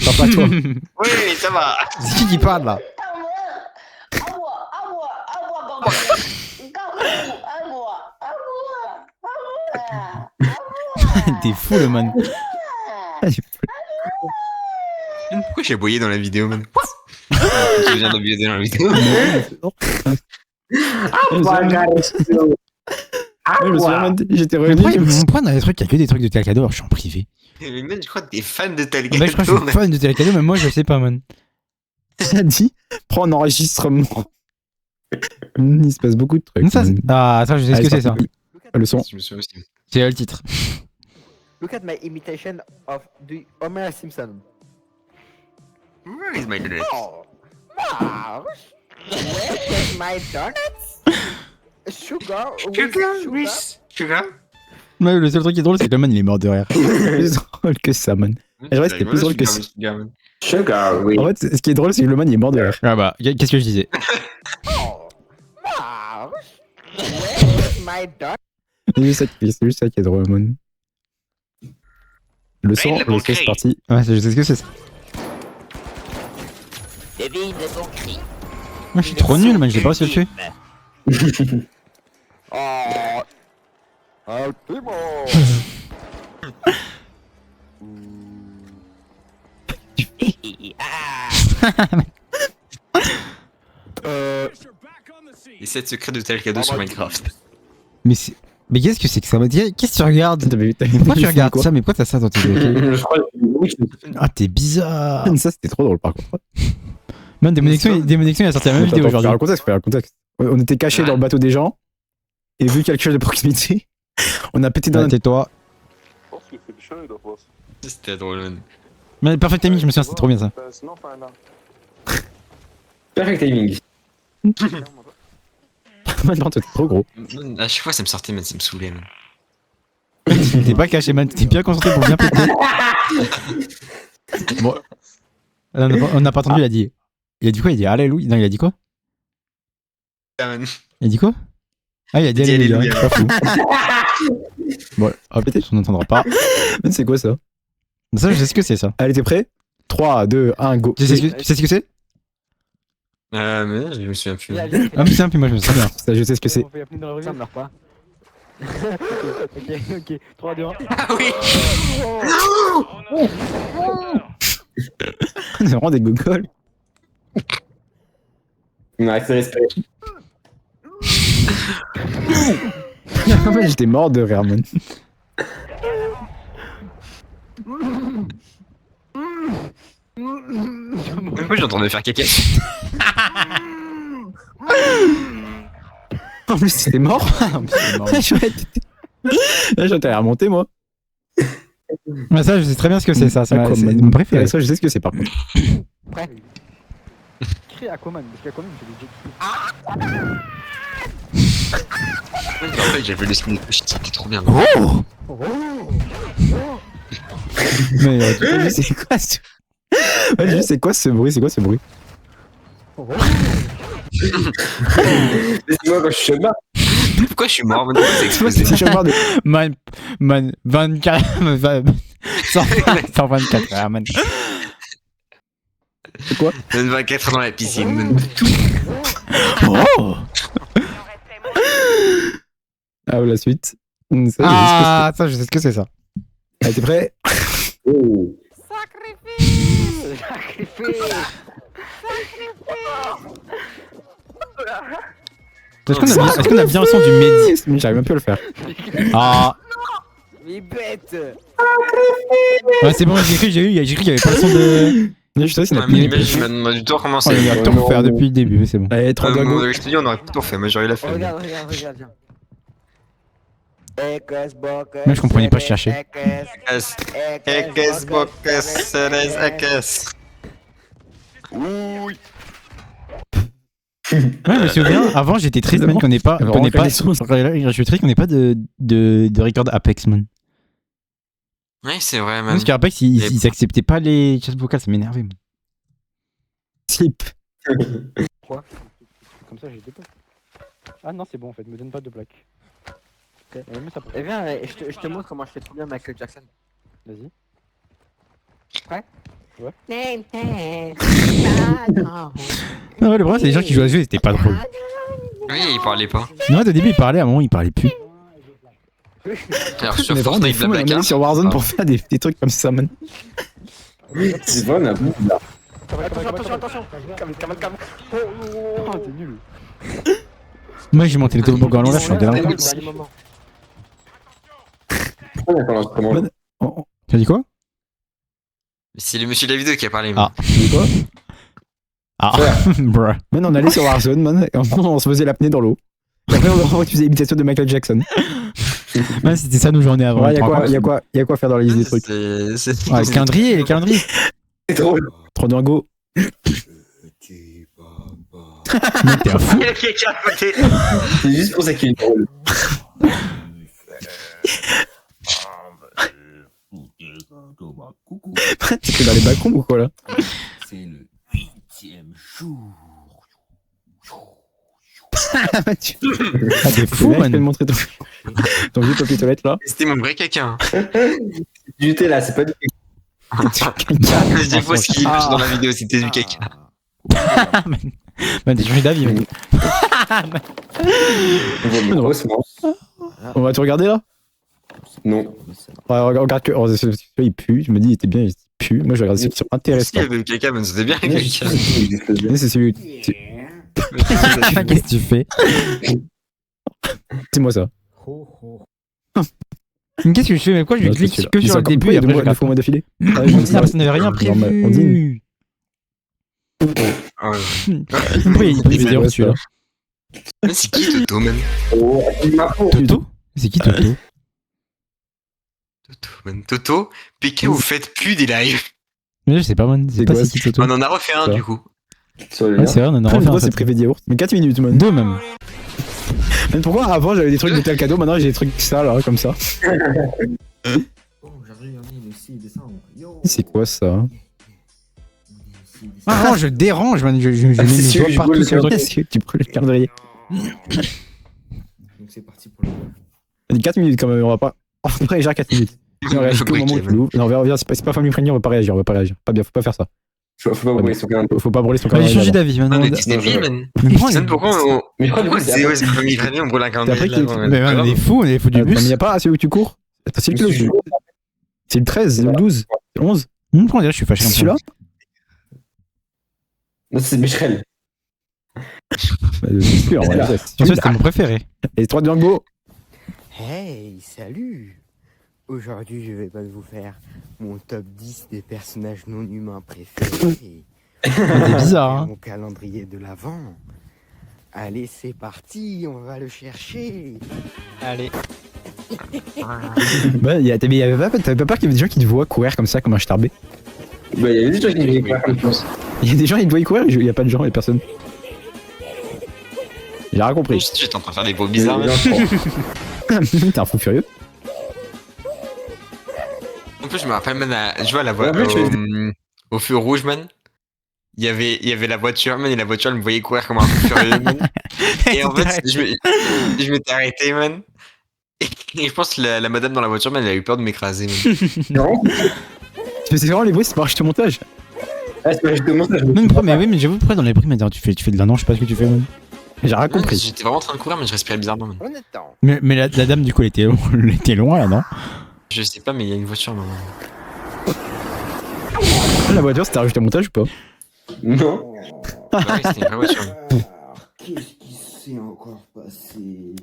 Papa, toi. Oui, ça va. C'est qui parle là? T'es fou le man. Pourquoi j'ai aboyé dans la vidéo, man? Je viens d'abuser dans la vidéo. Je me souviens, man, j'étais Mais revenu. pourquoi dans les trucs, il y a que des trucs de Telcado alors je suis en privé? Mais man, je crois que t'es fan de Talgado. Bah, je crois que je suis fan de Telcado, mais moi je sais pas, man. Ça dit, prends un enregistrement. Il se passe beaucoup de trucs. Ça, ah, ça, je sais ce que c'est ça. Le son. Je me souviens aussi. C'est le titre. Look at my imitation of the Homer Simpson. Where is my donut? Oh, Marge, where is my donuts? Sugar with sugar. Ouais, le seul truc qui est drôle, c'est que le man il est mort de rire. C'est plus drôle que ça, man. Je vois, c'était plus drôle que ça. Sugar, oui. En fait, ce qui est drôle, c'est que le man il est mort de rire. Ah bah, qu'est-ce que je disais? Oh, Marge, where is my donut? C'est juste ça qui est drôle, man. Le son, c'est parti. Ouais, je sais ce que c'est ça. Devine de son cri. Moi je suis trop nul, man, j'ai pas réussi à le tuer. Oh, Ultimo. Les 7 secrets de Talgado sur Minecraft. Mais c'est. Mais qu'est-ce que c'est que ça? Qu'est-ce que tu regardes? Mais pourquoi tu regardes ça? Mais pourquoi t'as ça dans tes yeux? Je crois que Ah, t'es bizarre. Ça, c'était trop drôle par contre. Man, Démoniction, il a sorti la même vidéo Attends, aujourd'hui. faut faire le contexte. On était cachés dans le bateau des gens. Et vu quelque chose de proximité, on a pété dans notre. Tais-toi. C'était drôle, man. Mais Perfect Timing, je me souviens, c'était trop bien ça. perfect timing. Maintenant, t'es trop gros. Man, à chaque fois, ça me sortait, man, ça me saoulait, man. T'es pas caché, man, t'es bien concentré pour bien péter. Bon. On n'a pas entendu, il a dit. Il a dit quoi? Il a dit Alléluia. Non, il a dit quoi? Ah, man. Il a dit quoi? Ah, il a dit Alléluia. Alléluia. Pas fou. Bon, hop, on n'entendra pas. C'est quoi ça? Ça, je sais ce que c'est ça. Allez, t'es prêt? 3, 2, 1, go. Tu sais ce que c'est? Mais je me souviens plus. Ah, mais simple, moi je me souviens bien. Ça, je sais ce que c'est. Ça meurt pas. Ok, 3, 2, 1. Ah oui! C'est vraiment des gogoles. Ouais, c'est respect. J'étais mort de rire, man. Moi, j'entendais faire caca. En plus, c'était mort. Là, j'étais à remonter, moi. Mais ça, je sais très bien ce que c'est, ça. C'est Aquaman. mon préféré. Ça, je sais ce que c'est, par contre. Crée Aquaman, parce qu'Aquaman, c'est des jet En fait, j'avais le skin de push, c'était trop bien. Mais c'est quoi ce... Ouais, juste, c'est quoi ce bruit? C'est quoi ce bruit? C'est moi quand je suis chômeur. Pourquoi je suis mort? Pourquoi c'est explosé? C'est chômeur de... Man, 24... 124 heures, man. C'est quoi? Donne 24 dans la piscine. Oh Ah, la suite. Ça, je sais ce que c'est, ça. Ah, t'es prêt? Oh. Est-ce qu'on a bien le son du Mehdi? J'arrive même plus à le faire. Ah. Mais bête. Ouais, c'est bon, j'ai cru qu'il y avait pas le son de... Je sais, c'est Ouais, mais l'image, on a du tout recommencer. On a tout refaire depuis le début, mais c'est bon. Allez, 3 go. Je te dis, on aurait tout fait, mais j'aurais la fait. Regarde, viens. Moi, je comprenais pas, je cherchais. Ouais, je me souviens, avant j'étais triste man qu'on n'ait pas, je suis triste qu'on n'ait pas de record Apex man. Oui, c'est vrai, man. Parce qu'Apex ils acceptaient pas les chats vocales, ça m'énervait. Slip. Quoi? Comme ça, j'ai des plaques. Ah non, c'est bon en fait, me donne pas de plaques. Ok, mais ça peut. Eh bien, je te montre comment je fais trop bien Michael Jackson. Vas-y. Prêt? Ouais. Non, ouais, le problème c'est les gens qui jouent à ce jeu, c'était pas drôle. Oui, il parlait pas. Non, au début il parlait, à un moment il parlait plus. Alors, sur On est vraiment Fortnite, des fous, on est Blablacar. allé sur Warzone pour faire des trucs comme ça, man. C'est vrai, on a beaucoup là. Attention. Calme. Oh, t'es nul. Moi j'ai monté le toboggan là, je suis en galère. Pourquoi on commence comment? T'as dit quoi? C'est le monsieur de la vidéo qui a parlé. Ah. C'est quoi? Ah, bruh. Man, on allait sur Warzone, man, et on se faisait l'apnée dans l'eau. Et après, on faisait l'imitation de Michael Jackson. Ouais, c'était ça nos journées avant. Ouais, y'a quoi faire dans la liste des trucs. Ouais, les calendriers. C'est drôle. 3 2 go. Mec, t'es un fou. Il y a quelqu'un à côté. C'est juste pour ça qu'il est drôle. T'es dans les balcons ou quoi là? C'est le 8e jour. Ah, t'es fou, man. Je vais te montrer ton vieux papier toilette là. C'était mon vrai caca. Du thé là, c'est pas du thé. Je dis fois ce qu'il est dans la vidéo, c'était du caca. Man, t'es changé d'avis, man. On va te regarder là? Non. Ouais, regarde que. Oh, il pue. Je me dis, il était bien, il pue. Moi, je regarde ceux qui sont Si, intéressants. il y avait le caca, mais c'était bien le caca. Mais c'est celui. Qu'est-ce que tu fais? C'est moi ça. Qu'est-ce que je fais? Mais quoi, je clique que sur le début et après je regarde. Fois d'affilée. ça n'avait rien prévu. Ah ouais. Pourquoi il y a des vidéos celui-là? Mais c'est qui Toto, man? Oh, il m'a faux. Toto? C'est qui Toto? Toto, man. Toto, PK, vous faites plus des lives. Mais je sais pas, man. C'est pas c'est qui Toto. On en a refait un, du coup. Sur le Ouais, c'est vrai, on en a refait un. C'est privé de yaourt. Mais 4 minutes, man. 2 même. Mais pourquoi avant j'avais des trucs de tel cadeau, maintenant j'ai des trucs ça là, comme ça. Oh, j'arrive, on est le 6 décembre. Yo. C'est quoi ça? Ah non, je dérange, man. Je mets mes sûr, doigts je partout brûle sur le truc. Est-ce que tu brûles le calendrier? Donc c'est parti pour le. On dit 4 minutes quand même, on va pas. On va pas réagir à 4 minutes. On réagit qu'au moment où tu l'ouvres. Non, on verra, c'est pas famille friendly, on va pas réagir, Pas bien, faut pas faire ça. Faut pas brûler son calendrier. Faut pas brûler son J'ai calendrier. changé d'avis Non, maintenant. mais t'es débile, man. Mais pourquoi C'est pourquoi on. Mais je crois que Pourquoi c'est ouais, famille friendly, on brûle un calendrier. après qu'il- Mais man, on est fous du Mais bus. y a pas celui où tu cours? Attends, c'est lequel? C'est le 13, c'est le 12, c'est le 11. Comment dire, je suis fâché C'est comme celui-là? ça. Non, c'est Michel. C'est sûr, ouais, ouais, c'est Ça, celui-là. c'était mon préféré. Et 3 2 go. Hey, salut. Aujourd'hui, je vais pas vous faire mon top 10 des personnages non humains préférés. C'est bizarre, hein. Mon calendrier de l'Avent. Allez, c'est parti, on va le chercher. Allez. Bah, t'avais pas peur qu'il y avait des gens qui te voient courir comme ça, comme un starbé? Bah, il y a des gens qui me disent comme ça. Il y a des gens, ils te voient courir, il y a pas de gens, il y a personne. J'ai rien compris. J'étais en train de faire des bruits bizarres. Man. T'es un fou furieux. En plus, je me rappelle, man, je vois la voiture au feu rouge, man. Il y avait la voiture, man, et la voiture, elle me voyait courir comme un fou furieux, man. Et en fait, je m'étais arrêté, man. Et je pense que la madame dans la voiture, man, elle a eu peur de m'écraser, man. Non. C'est vraiment les bruits, c'est pas juste au montage. Ah, c'est pas juste au montage. Mais oui, mais j'avoue, pourquoi dans les bruits, tu fais de la non, je sais pas ce que tu fais, man. J'ai rien compris. J'étais vraiment en train de courir, mais je respirais bizarrement, man. On attend. Mais la dame, du coup, elle était loin, là, non? Je sais pas, mais il y a une voiture, man. La voiture, c'était rajouté au montage ou pas? Non. Bah oui, c'était une vraie voiture. Qu'est-ce qui s'est encore passé?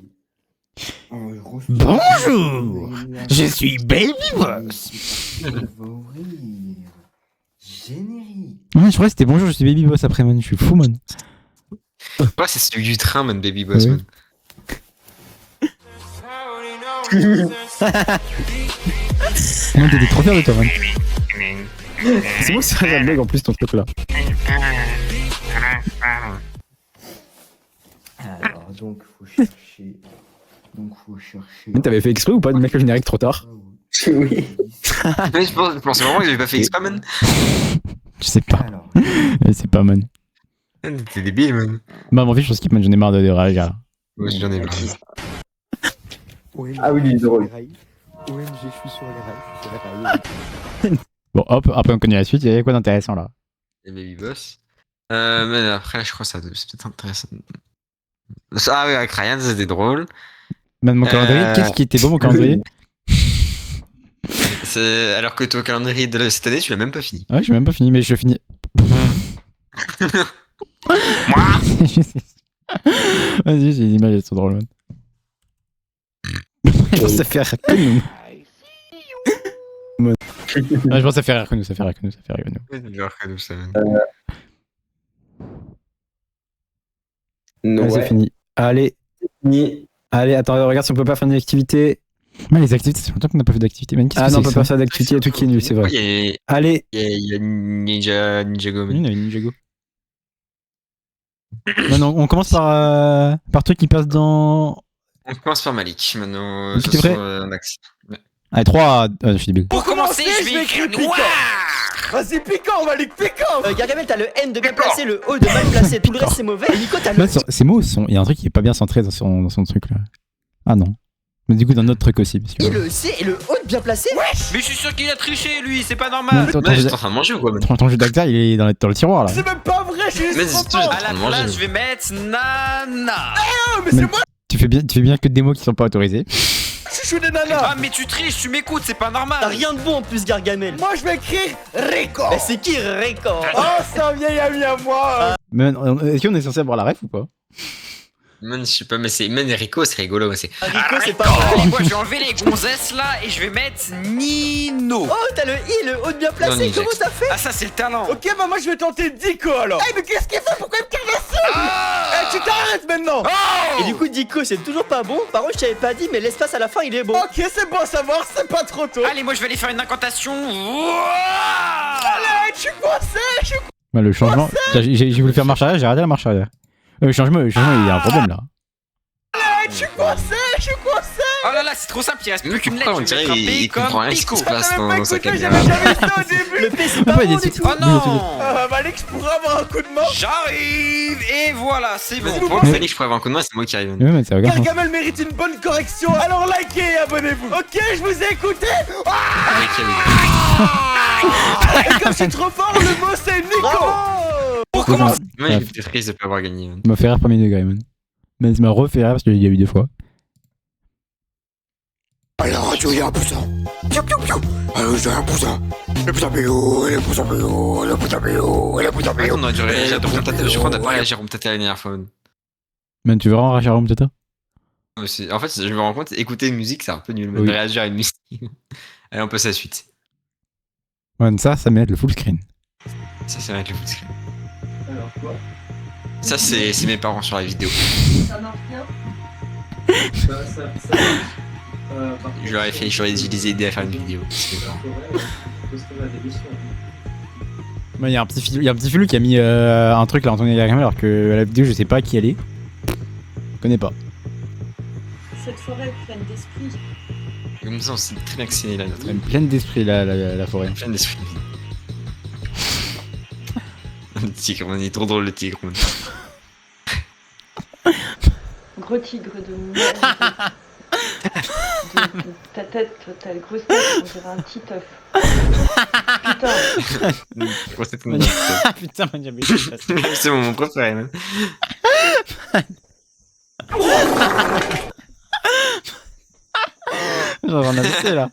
Bonjour, je suis Baby Boss. Générique. Ouais, je crois que c'était bonjour, je suis Baby Boss après, man. Je suis fou, man. Ouais, c'est celui du train, man, Baby Boss, Oui. man. Non, t'étais trop fier de toi, man. C'est moi, c'est un bug en plus ton truc là. Alors, donc, faut chercher. Mais t'avais fait exprès ou pas de mettre le générique trop tard? Oui. Mais je pensais vraiment que j'avais pas fait exprès, man. Je sais pas. Alors, Je sais pas, man. T'es débile, man. Bah, mon fils, je pense qu'il j'en ai marre de réagir. Ouais, j'en ai marre. OMG, Ah oui, il est drôle. OMG, je suis sur les rails. Bon, hop, après on connaît la suite, il y a quoi d'intéressant là? Et Baby Boss. Mais après, je crois que c'est peut-être intéressant. Ah oui, avec Ryan, c'était drôle. Man, mon calendrier, qu'est-ce qui était beau, mon calendrier? Alors que ton calendrier de cette année, tu l'as même pas fini. Ouais, je suis même pas fini, mais je le finis. Vas-y, j'ai des images, elles sont drôles, man. Je pense que ça fait rire que nous. Ouais, je pense que ça fait rire que nous, ça fait rire que nous, ça fait rire que nous. Ouais, c'est bizarre que nous, ça. Non, Ouais, c'est ouais. fini. Allez, Ni- allez, attends, regarde si on peut pas faire une activité. Mais les activités, ça fait longtemps qu'on n'a pas fait d'activité, man. Ah non, on peut pas faire d'activité, tout qui est nul, c'est vrai. Il Allez, y a Ninjago. Oui, on avait Ninjago. Non, non, on commence par truc qui passe dans. On commence par Malik. Maintenant, Ok, ce t'es prêt sont, on accès. Allez, 3. Je suis débile. Pour commencer, je vais écrire noir. Vas-y, piquant, Malik, piquant. Gargamel, t'as le N de bien placé, le O de mal placé, tout le reste c'est mauvais. Et Nico, t'as le Là, ces mots sont. Il y a un truc qui est pas bien centré dans son truc là. Ah non. Mais du coup, dans notre truc aussi. Parce que... I, le C et le O de bien placé. Mais je suis sûr qu'il a triché, lui, c'est pas Non, normal. attends, Mais j'étais en train de manger ou quoi, man? ton jeu d'acteur, il est dans le tiroir là. C'est même pas vrai, je suis Mais juste c'est content. tout, À la manger. place, je vais mettre Nana. Mais c'est moi, Tu fais bien que des mots qui sont pas autorisés. chouchou des nanas. Ah, mais tu triches, tu m'écoutes, c'est pas T'as normal. rien de bon en plus, Gargamel. Moi, je vais écrire Rico. Mais c'est qui Rico? Oh, c'est un vieil ami à moi. Mais est-ce qu'on est censé avoir la ref ou pas? Man, je sais pas, mais c'est. Man, Rico, c'est rigolo, c'est. Rico, c'est pas Allez, vrai. moi, je vais enlever les gonzesses là et je vais mettre Nino. Oh, t'as le I et le O de bien Non, placé. Ninja. Comment t'as fait? Ah, ça, c'est le talent. Ok, bah moi, je vais tenter Dico alors. Eh, mais qu'est-ce qu'il fait? Pourquoi il me caresse? Eh, tu t'arrêtes maintenant. Et du coup, Dico, c'est toujours pas bon. Par contre, je t'avais pas dit, mais l'espace à la fin, il est bon. Ok, c'est bon à savoir, c'est pas trop tôt. Allez, moi, je vais aller faire une incantation. Allez, je suis coincé. Bah, le changement. J'ai voulu faire marche arrière, j'ai arrêté la marche arrière. Le changement, il y a un problème là. Je suis coincé. Oh là là, c'est trop simple, il reste plus qu'une lettre. Pourquoi on Je vais dirait mettre un P il comprend comme rien ce qui Pico. se passe T'avais pas dans sa écouté, caméra. j'avais jamais vu ça au début. Le P, c'est pas Ouais, bon des du tout. Oh non. Malik, je pourrais avoir un coup de main. J'arrive et voilà, c'est bon. Pour le Félix, je pourrais avoir un coup de main, c'est moi qui arrive. Ouais, mais c'est regarde. Gargamel mérite une bonne correction, alors likez et abonnez-vous. Ok, je vous ai écouté. Et comme je suis trop fort, le mot c'est Nico. Pour commencer. Moi, j'étais triste de pas avoir gagné. Man. Ça m'a fait rire premier degré, man. Mais ça m'a refait rire parce qu'il y a eu deux fois. À la radio, il y a un poussin. Piou, piou, piou. Alors, j'ai un poussin. Le poussin bio, le poussin bio, le poussin bio, le poussin bio. On aurait dû réagir à Jérôme Tata. Je crois qu'on n'a pas réagi à Jérôme Tata la dernière fois. Man. Man, tu veux vraiment réagir à Rome Tata? En fait, je me rends compte, écouter une musique, c'est un peu nul. Mais Oui. réagir à une musique. Allez, on passe à la suite. Man, ça m'aide le full screen. Ça va être le full screen. Ça, c'est mes parents sur la vidéo. Ça marche bien. J'aurais les aidé à faire une vidéo. Il y a un petit filou qui a mis un truc là en tournée diagramme alors que la vidéo je sais pas qui elle est. Je connais pas. Cette forêt est pleine d'esprit. Comme ça, on sait très bien que c'est la nôtre. Elle est pleine d'esprit la forêt. Pleine d'esprit. Le tigre, man, il est trop drôle le tigre. Man. Gros tigre de merde. Ta tête, t'as le gros tête, on dirait un petit œuf. Putain. Putain, man, j'avais c'est mon préféré, man. Genre on a laissé là.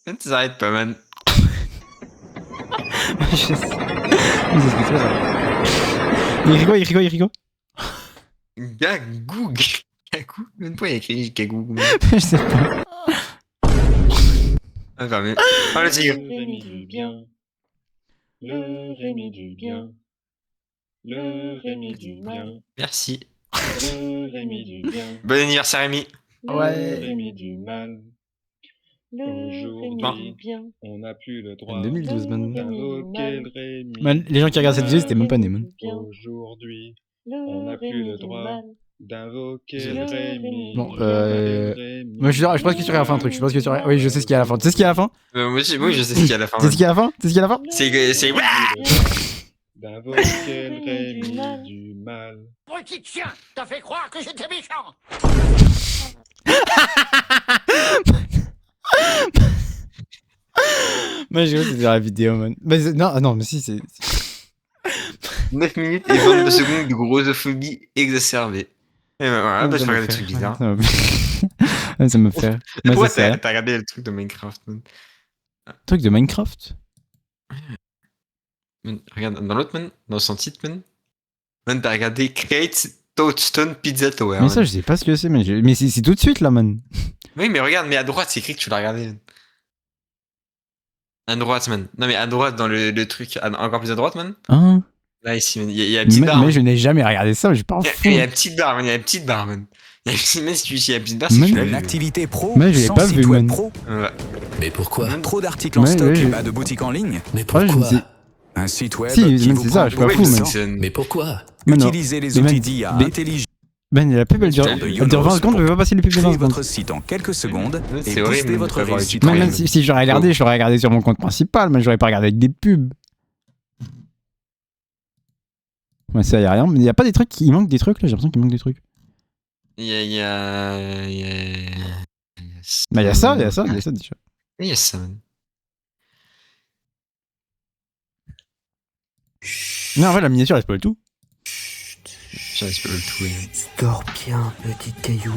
Tu t'arrêtes pas, man. Je sais. Mais c'est trop ça. Il rigole. Gagou. Même pas il y a écrit Gagou. Je sais pas. Ah, bah, mais... Oh, le tigre. Le Rémi du bien. Le Rémi du bien. Le Rémi du mal. Merci. Le Rémi du bien. Bon anniversaire, Rémi. Ouais. Le Rémi du mal. Le Rémi du bien. On n'a plus le droit 2012, man. d'invoquer le Rémi. Man, les gens qui regardent cette vidéo, c'était même pas né, man. Aujourd'hui, on n'a plus le droit d'invoquer le Rémi. Bon, moi je pense que tu aurais à la fin un truc. Oui, je sais ce qu'il y a à la fin. Tu sais ce qu'il y a à la fin? Moi aussi, oui, je sais ce qu'il y a à la fin. Tu sais ce qu'il y a à la fin? Tu sais ce qu'il y a à la fin? C'est... D'invoquer le Rémi du mal. Petit chien, t'as fait croire que j'étais méchant. Moi j'ai vu c'était dans la vidéo, man. Mais non, mais si, c'est. 9 minutes et 22 secondes de grossophobie exacerbée. Et ben voilà, bah, je regarde des trucs bizarres. Ça me fait. Ouais, t'as regardé le truc de Minecraft, man. Truc de Minecraft? Man, regarde, dans l'autre, man, dans son titre, man, t'as regardé Create Touchstone Pizza Tower. Mais ça, je sais pas ce que c'est, mais c'est tout de suite là, man. Oui, mais regarde, mais à droite, c'est écrit que tu l'as regardé, man. À droite, man. Non, mais à droite, dans le truc, encore plus à droite, man. Hein? Là, ici, man. Il y a la petite barre. Mais je n'ai jamais regardé ça, je parle fou. Il y a la petite barre, man. Même si tu dis la petite barre, c'est que tu l'as vu. Activité pro. Mais je l'ai pas vu, man. Ouais. Mais pourquoi? Trop d'articles en stock et pas de boutique en ligne. Mais pourquoi? Un site web qui vous c'est ça, je suis pas fou, man. Mais pourquoi? Non. Utilisez les outils d'IA intelligents. Ben, la pub, elle dure 20 secondes, je vais pas passer les pubs de 20 secondes. Votre site en quelques secondes et horrible, booster votre réussite. Même si j'aurais regardé sur mon compte principal, mais j'aurais pas regardé avec des pubs. Ouais, ça y a rien, mais il y a pas des trucs, il manque des trucs là, j'ai l'impression qu'il manque des trucs. Il y a... Bah, il y a ça déjà. Il y a ça, man. Non, en vrai, la miniature, elle spoil tout. Ça spoil tout, ouais. Dors bien, petit caillou.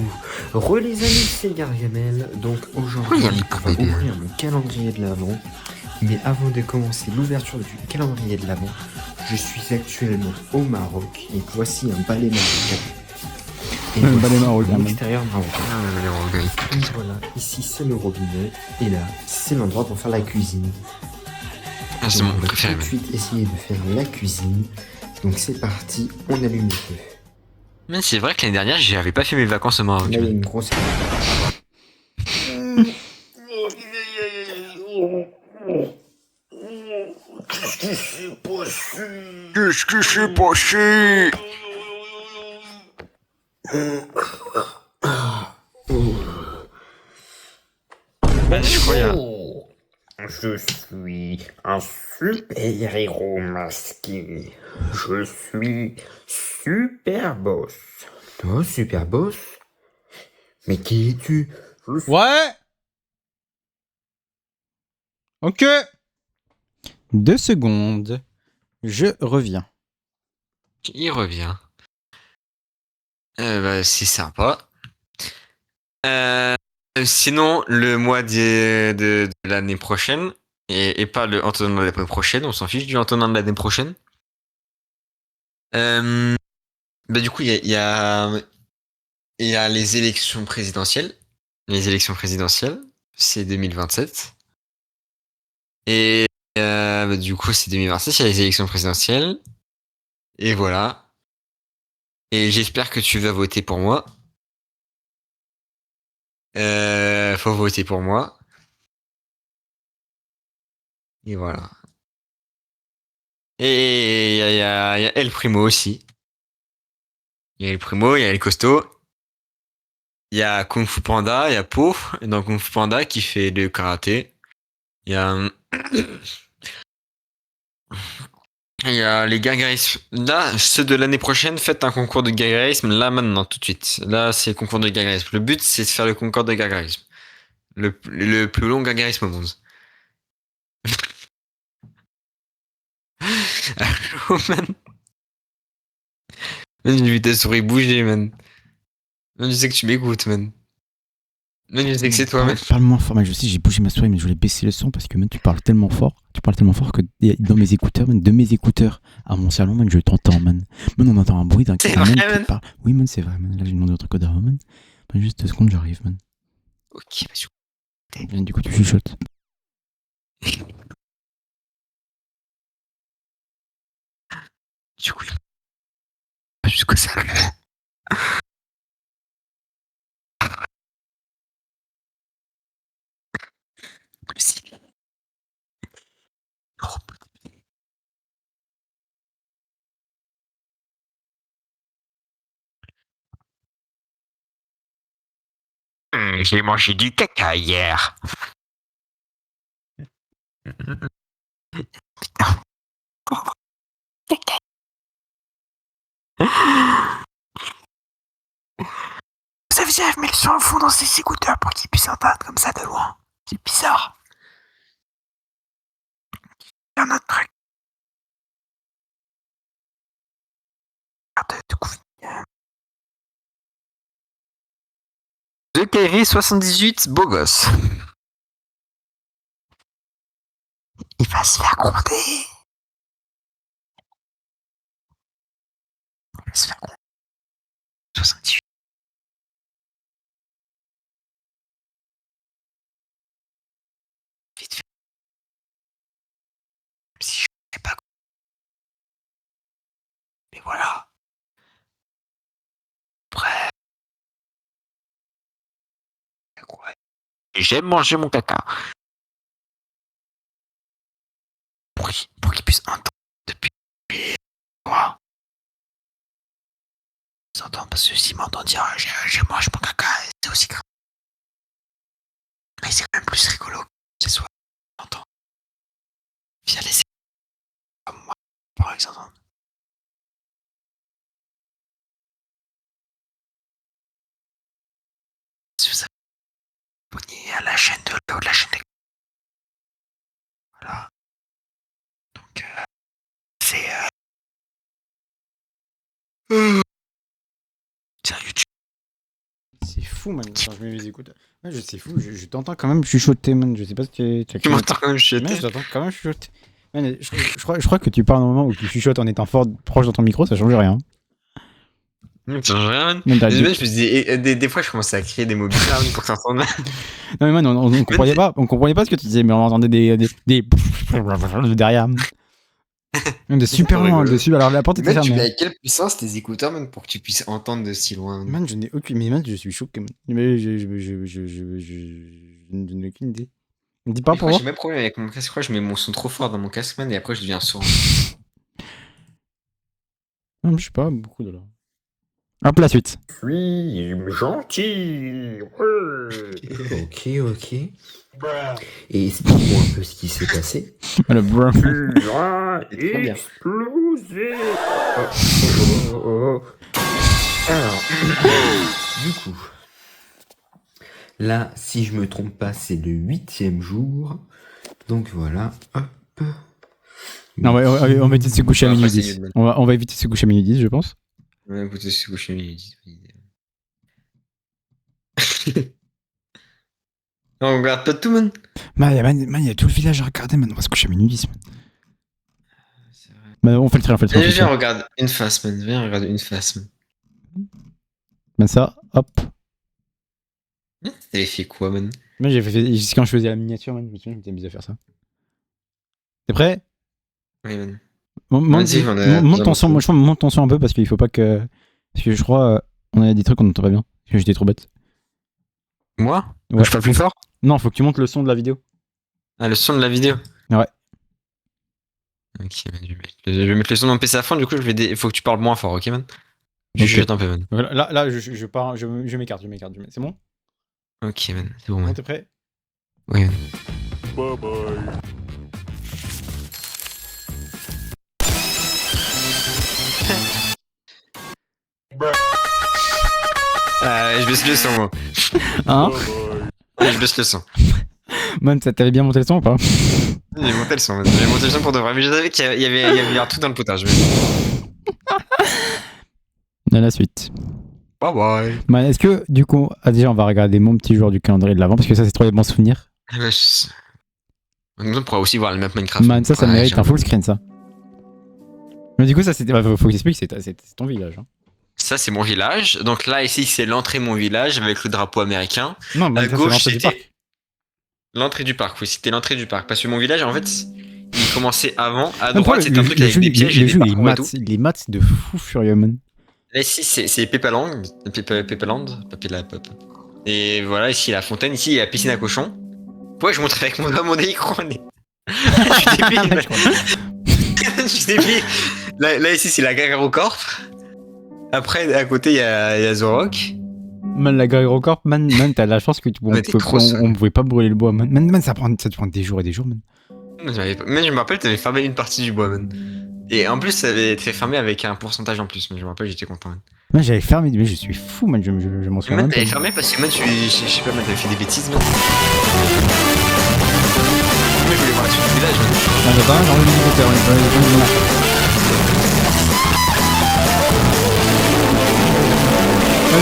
Les amis, c'est Gargamel. Donc aujourd'hui, on va ouvrir le calendrier de l'Avent. Mais avant de commencer l'ouverture du calendrier de l'Avent, je suis actuellement au Maroc et voici un balai marocain. Et Un balai marocain. L'extérieur marocain. Et voilà, ici c'est le robinet et là c'est l'endroit pour faire la cuisine. Ah, c'est mon on va préféré. tout de suite essayer de faire la cuisine. Donc c'est parti, on allume le feu. Mais c'est vrai que l'année dernière, j'avais pas fait mes vacances au Maroc. Là il y a une grosse. Qu'est-ce que c'est passé? Je crois Je suis un super-héros masqué. Je suis Super Boss. Toi, Super Boss? Mais qui es-tu? Ouais. Ok. 2 secondes. Je reviens. Il revient. Bah, c'est sympa. Sinon, le mois de l'année prochaine, et pas le Antonin de l'année prochaine, on s'en fiche du Antonin de l'année prochaine. Bah, du coup, il y a les élections présidentielles. les élections présidentielles, c'est 2027. Et du coup, c'est 2027, il y a les élections présidentielles. Et voilà. Et j'espère que tu vas voter pour moi. Faut voter pour moi. Et voilà. Et il y a El Primo aussi. Il y a El Primo, il y a El Costo. Il y a Kung Fu Panda, il y a Po dans Kung Fu Panda qui fait le karaté. Il y a... Il y a les gagarismes. Là, ceux de l'année prochaine, faites un concours de gagarisme. Là, maintenant, tout de suite. Là, c'est le concours de gagarisme. Le but, c'est de faire le concours de gagarisme. Le plus long gagarisme au monde. Allô, man. Man, j'ai vu ta souris bouger, man. Man, je sais que tu m'écoutes, man. Man, je sais que c'est toi, man. Parle moins fort, man. Je sais, j'ai bougé ma souris, mais je voulais baisser le son parce que, man, tu parles tellement fort. Tu parles tellement fort que dans mes écouteurs, man, de mes écouteurs à mon salon, man, je t'entends, man. Man, on entend un bruit d'un C'est vrai, man. qui parle. Oui, man, c'est vrai, man. Là, j'ai demandé un truc au derrière, man. Man, juste 2 secondes, j'arrive, man. Ok, vas-y. Man, du coup, tu chuchotes. Du coup, pas jusqu'à ça. Si. J'ai mangé du caca hier. Ça faisait mettre le son au fond dans ses écouteurs pour qu'il puisse entendre comme ça de loin. C'est bizarre. Il y a un autre truc. De coup. The Kairi 78, beau gosse. Il va se faire gronder. Il va se faire gronder. 78. Vite fait. Même si je sais pas. Mais voilà. Après. Ouais. J'aime manger mon caca. Pour qu'il puisse entendre depuis quoi. S'entendre parce que s'il m'entend dire je mange mon caca, c'est aussi grave. Mais c'est quand même plus rigolo que ce soit entend via les comme moi par exemple. Si vous abonnez à la chaîne de Léo, la chaîne de... Voilà. Donc c'est sur YouTube. C'est fou, man, quand je mets mes écouteurs. Ouais, c'est fou, je t'entends quand même chuchoter, man. Je sais pas si tu m'entends quand même chuchoter. Mais je t'entends quand même chuchoter. Man, je crois que tu parles au moment où tu chuchotes en étant fort proche de ton micro, ça change rien. Ça change rien, man. Des fois, je commençais à crier des mots bizarres pour que ça s'entende. Non, mais man, on comprenait pas ce que tu disais, mais on entendait des derrière. De super loin, dessus. Alors la porte était fermée. Tu mets à quelle puissance tes écouteurs, man, pour que tu puisses entendre de si loin? Man, je n'ai aucune. Mais man, je suis choqué, man. Mais je n'ai aucune idée. On dit pas pour moi. J'ai même problème avec mon casque. Je crois que je mets mon son trop fort dans mon casque, man, et après je deviens sourd. Non, je sais pas, beaucoup de là. Hop, la suite. Oui, gentil. Ok. Et explique-moi un peu ce qui s'est passé. Le brun. Explosé. Alors, du coup, là, si je me trompe pas, c'est le 8e jour. Donc voilà, hop. Non, on va éviter de se coucher à minuit 10. On va éviter de se coucher à minuit 10, je pense. Ouais, écoutez, se coucher à minuit 10. On regarde pas tout, man. Man, il y a tout le village à regarder, man. On va se coucher à minuit 10, man. C'est vrai. Man, on fait le trait. Viens, regarde une face, man. Viens, regarde une face, man. Ben ça, hop. T'avais fait quoi, man? Moi, j'ai fait quand je faisais la miniature, man. Je me souviens, je m'étais mis à faire ça. T'es prêt? Oui, man. Monte ton son, moi, je pense, monte ton son un peu parce qu'il faut pas que. Parce que je crois, on a des trucs qu'on entend pas bien. Parce que j'étais trop bête. Moi? Ouais. Je parle plus fort? Non, faut que tu montes le son de la vidéo. Ah, le son de la vidéo? Ouais. Ok, man, je vais mettre le son de mon PC à fond, du coup, il faut que tu parles moins fort, ok, man? Je jette un peu, man. Là, je pars, je m'écarte. C'est bon? Ok, man, c'est bon, man. T'es prêt? Oui, man. Bye bye. Je baisse le son, moi. Hein? Je baisse le son. Man, t'avais bien monté le son ou pas? J'ai monté le son, man. J'ai monté le son pour de vrai, mais je savais qu'il y avait un truc dans le potage. À la suite. Bye bye. Man, est-ce que, du coup, déjà, on va regarder mon petit joueur du calendrier de l'avant parce que ça, c'est trop des bons souvenirs. On pourra aussi voir le map Minecraft. Man, ça mérite un full screen, ça. Mais du coup, ça, c'était. Faut que j'explique, c'est ton village. Hein. Ça, c'est mon village. Donc là, ici, c'est l'entrée de mon village avec le drapeau américain. Non, mais à ça, gauche, c'est l'entrée du parc. L'entrée du parc, oui, c'était l'entrée du parc. Parce que mon village, en fait, il commençait avant. À droite, c'était un truc avec des pièges et des parcours et tout. Les maths, c'est de fou furieux, man. Là, ici, c'est Pepaland. Et voilà, ici, la fontaine. Ici, il y a la piscine à cochons. Ouais, je montre avec mon écran. Je suis débile. Je suis débile. Là, ici, c'est la Gagarocorp. Après, à côté, il y a Zorok. Man, la Gagarocorp, man, t'as la chance que on pouvait pas brûler le bois, man. Man, ça te prend des jours et des jours, man. Mais je me rappelle, t'avais fermé une partie du bois, man. Et en plus, ça avait été fermé avec un pourcentage en plus, mais je me rappelle, j'étais content, man. Man, j'avais fermé, mais je suis fou, man, je m'en souviens. Man, t'avais fermé parce que, man, je sais pas, man, t'avais fait des bêtises, man. Mais je voulais voir la suite du village, man. Non, j'ai pas, j'ai envie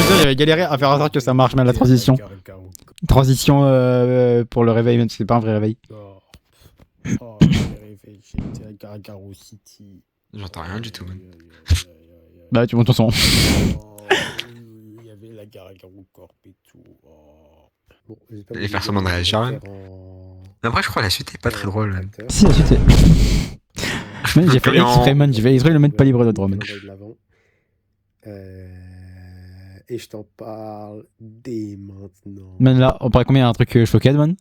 de j'avais galéré à faire en sorte que ça marche, man, la transition. Transition pour le réveil, même si c'est pas un vrai réveil. Oh, réveil, j'étais à Gargaro City. J'entends rien du tout, man. Bah, tu montes ton son. Il y avait la Gargaro Corp et tout. Oh. Bon, les personnes en réagir, man. Après, je crois que la suite est pas très drôle, man. Si, la suite est. Man, j'ai fait exprès, man, j'ai fait exprès de le mettre pas libre de droit, man. Et je t'en parle dès maintenant. Man, là, on paraît combien un truc choquette, man?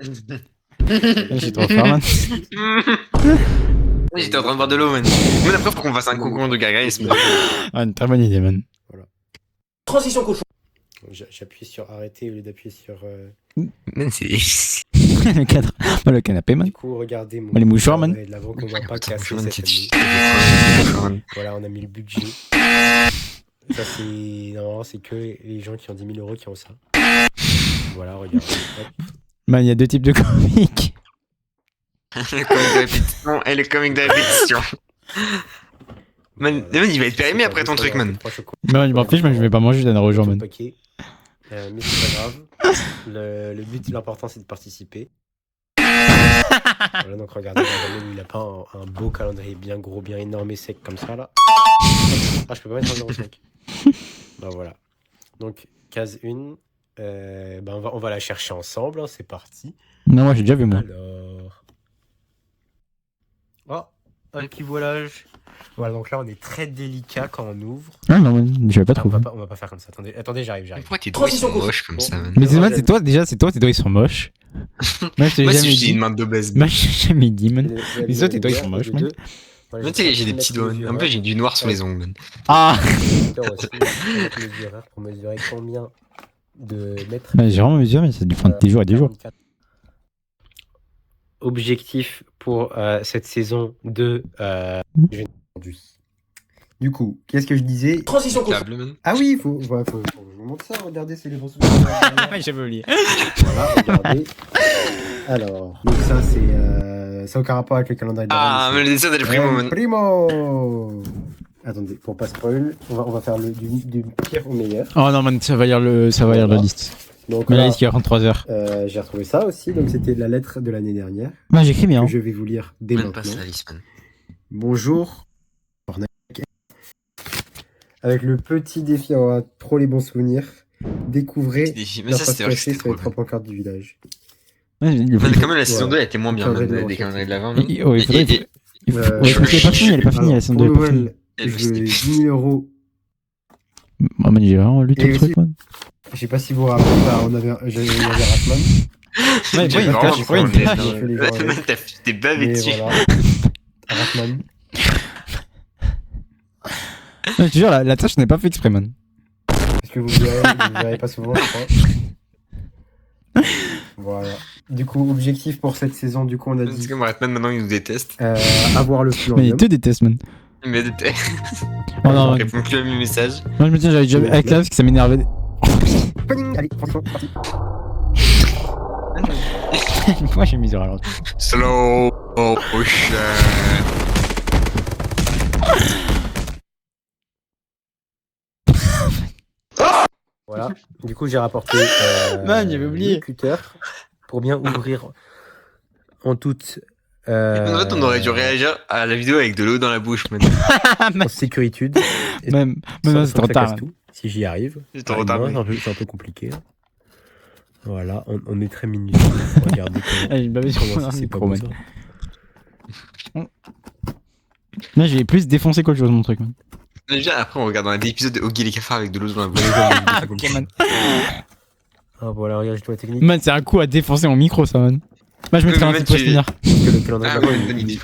J'ai trop fort, man. J'étais en train de boire de l'eau, man. Mais après, faut qu'on fasse un concours de gagaïsme. Ah, une très bonne idée, man. Voilà. Transition cochon. J'appuie sur arrêter au lieu d'appuyer sur. Man, c'est. Le cadre. Le canapé, man. Du coup, regardez mon. Les mouchoirs, man. De l'avant qu'on va pas casser cette année. Voilà, on a mis le budget. Ça, c'est. Non, c'est que les gens qui ont 10 000 € qui ont ça. Voilà, regardez. Man, il y a deux types de comics. Le comic de répétition et le comic de répétition. Man, il va être périmé après ton truc, man. Man, je m'en fiche, mais je vais pas manger, je donne rejoindre, man. Mais c'est pas grave. Le but, l'important, c'est de participer. Voilà, donc regardez, il a pas un beau calendrier bien gros, bien énorme et sec comme ça, là. Ah, je peux pas mettre un 0,5. Ben voilà. Donc, case 1. On va la chercher ensemble, hein, c'est parti. Non, moi j'ai déjà vu, moi. Alors. Oh, un petit voilage. Voilà, donc là on est très délicat quand on ouvre. Ah non, je vais pas trouver. On va pas faire comme ça. Attendez, j'arrive. Pourquoi tes doigts sont moches comme ça, man? Mais c'est toi, déjà, c'est toi, tes doigts ils sont moches. Moi, j'ai une main d'obèse. Moi, j'ai jamais dit, man. Mais toi, tes doigts ils sont moches, man. Moi, tu sais, j'ai des petits doigts. En plus, j'ai du noir sous les ongles, man. Ah! Pour mesurer combien de mètres. J'ai vraiment mesuré, mais ça dépend des jours et des jours. Objectif pour cette saison de. Du coup, qu'est-ce que je disais? Transition cochon. Ah oui, faut je vous montre ça, regardez, c'est les bons souvenirs. J'avais oublié. Voilà, regardez. Alors, donc ça c'est aucun rapport avec le calendrier de Ah, mais le dessin c'est le primo, man. Primo. Attendez, pour pas spoil, on va faire du pire au meilleur. Oh non, man, ça va lire la liste. Donc, mais la liste qui va prendre 3 heures. J'ai retrouvé ça aussi, donc c'était la lettre de l'année dernière. Bah, j'écris bien. Que je vais vous lire dès maintenant. Bonjour. Avec le petit défi, on aura trop les bons souvenirs. Découvrez Mais la ça, face c'était vrai que cachée c'était sur les trop 3 pancartes du village. Ouais, Mais quand même, la saison Ouais. 2 elle était moins bien, Calendrier man, de des recherche. calendriers de l'avant. Ouais, il faudrait. Ouais, je me suis pas fini, elle est pas finie, la saison 2 Pour est pas finie. Noël, je veux 10 000 €. Ah, man, j'ai vraiment lu tout Et le aussi, truc, man. je sais pas si vous vous rappelez, il y avait Ratman. Ouais, J'ai il vraiment cache, pas il envie cache. J'ai fait les gens avec. T'es bavé Mais dessus. voilà. Ratman. Je te jure, la tâche n'est pas fait exprès, man. Parce que vous verrez pas souvent, je crois. Voilà. Du coup, objectif pour cette saison, du coup, on a Parce dit que Ratman maintenant il nous déteste. avoir le plus Mais il te déteste, man. Il me déteste. Oh non, Il répond plus à mes messages. moi je me tiens, j'avais déjà avec là parce que ça m'énervait. Allez, franchement, parti. Moi j'ai mis du ralenti. Slow motion. Voilà. Du coup, j'ai rapporté Man, j'avais oublié. le cutter pour bien ouvrir en toute En fait, on aurait dû réagir à la vidéo avec de l'eau dans la bouche, man. en sécurité. Même Sans- c'est sans trop que ça tard. casse tout, si j'y arrive. C'est trop tard, Moi, oui. c'est un peu compliqué. Voilà, on est très minutieux. Regardez comment, Ah, j'ai bavé sur comment mon c'est pas micro, beau, man. ça. Là j'ai plus défoncé qu'autre chose mon truc, man. Déjà, après, on regarde un épisode de Oggy les cafards avec de l'eau dans la bouche. Ok, man. Ah voilà, regarde, j'ai tout la technique. Man, c'est un coup à défoncer mon micro, ça, man. Moi je mettrais un mais petit tu- finir. Parce que le calendrier Ah d'avant, ouais, bonne idée.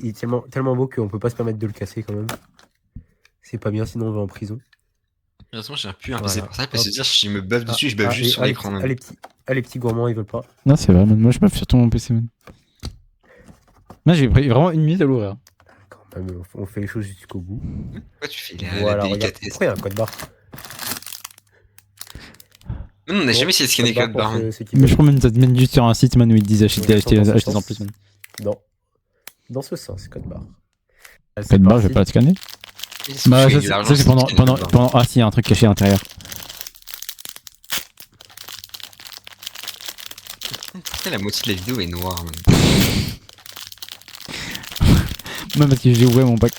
il est tellement beau qu'on peut pas se permettre de le casser quand même. C'est pas bien, sinon on va en prison. Heureusement, j'ai un peu un PC Voilà. pour ça, parce que Hop. dire, si je me baffe dessus, je baffe juste sur l'écran, man. Les petits gourmands, ils veulent pas. Non, c'est vrai, man. Moi je baffe surtout mon PC, man. Moi j'ai pris vraiment une minute à l'ouvrir. Quand même, on fait les choses jusqu'au bout. Pourquoi tu fais la Voilà, regarde. délicatesse? Pourquoi il y a un code barre? Non, on n'a jamais essayé de scanner code barre, man. Mais je crois même que ça te mène juste sur un site, man, où ils te disent achetez en plus, man. Dans ce sens, code barre. Code barre, je vais pas la scanner. Bah, ça c'est pendant. Ah, si, il y a un truc caché à l'intérieur. Putain, la moitié de la vidéo est noire, man. Même parce que j'ai ouvert mon pack.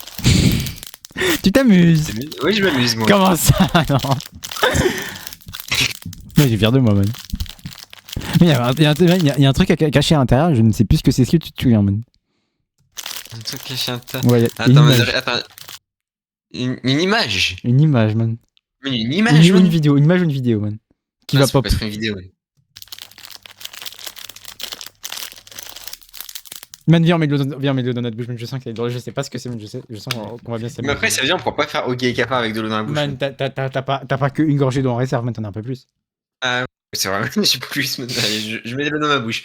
Tu t'amuses? Oui, je m'amuse, moi. Comment ça? Non. Ouais, j'ai fier de moi, man. Mais il y a un truc caché à l'intérieur, je ne sais plus ce que c'est. Est-ce que tu te souviens, man? Un truc caché à l'intérieur. Ouais, Attends, une image. Une image, man. Mais une image, Une vidéo, une image ou une vidéo, man. Qui va ça peut pop. pas être une vidéo, man. Man, viens, mets-le dans notre bouche, man. Je sens qu'il est drôle. Je sais pas ce que c'est, mais je sens qu'on va bien s'amuser. Mais après, ça veut dire on pourra pas faire Oggy et Cafard avec de l'eau dans la bouche. Man, t'as pas qu'une gorgée d'eau en réserve, man, t'en as un peu plus. Ah, ouais, c'est vrai, j'ai plus, man. Allez, je mets de l'eau dans ma bouche.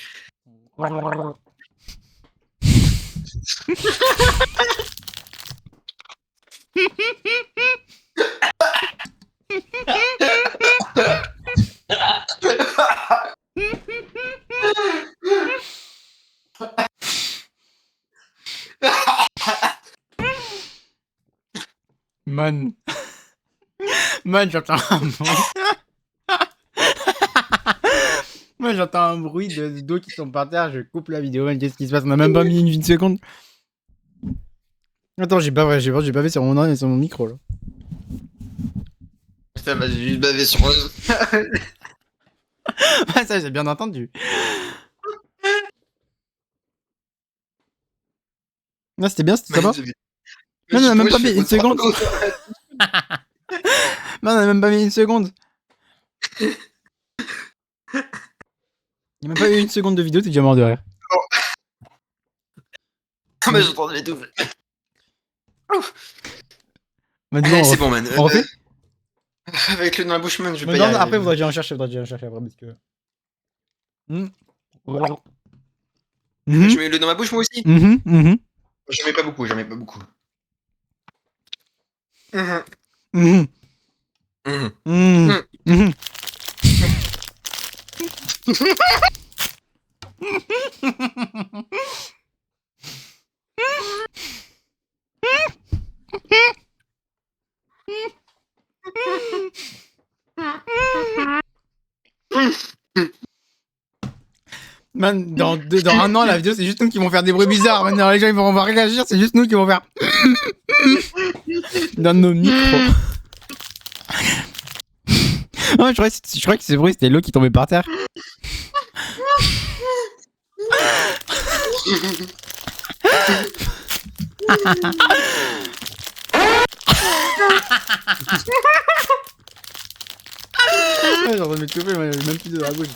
Man. Man, j'entends un bruit. Moi, j'entends un bruit d'eau qui tombe par terre. Je coupe la vidéo, man. Qu'est-ce qui se passe? On a même pas mis une seconde. Attends, j'ai pas fait sur mon micro, là. Putain, bah, j'ai juste bavé sur eux. Ah, ça, j'ai bien entendu. Non, c'était bien, ça va? Non, on a même pas mis une seconde. Non, on a même pas mis une seconde. Il y a même pas eu une seconde de vidéo, t'es déjà mort de rire. Ah, bah, j'entends les doubles. Maintenant, c'est bon, man. On refait? Avec le dans la bouche, man, je vais Mais pas y non, arriver. après, faudrait que j'en cherche après, parce que... Je mets le dans ma bouche, moi aussi. J'en mets pas beaucoup, Man, dans un an, la vidéo, c'est juste nous qui vont faire des bruits bizarres. Maintenant, les gens, ils vont réagir, c'est juste nous qui vont faire... dans nos micros. Non, je croyais que ce bruit c'était l'eau qui tombait par terre. Ouais, j'ai en train de me chauffer, mais j'ai même plus de la bouche.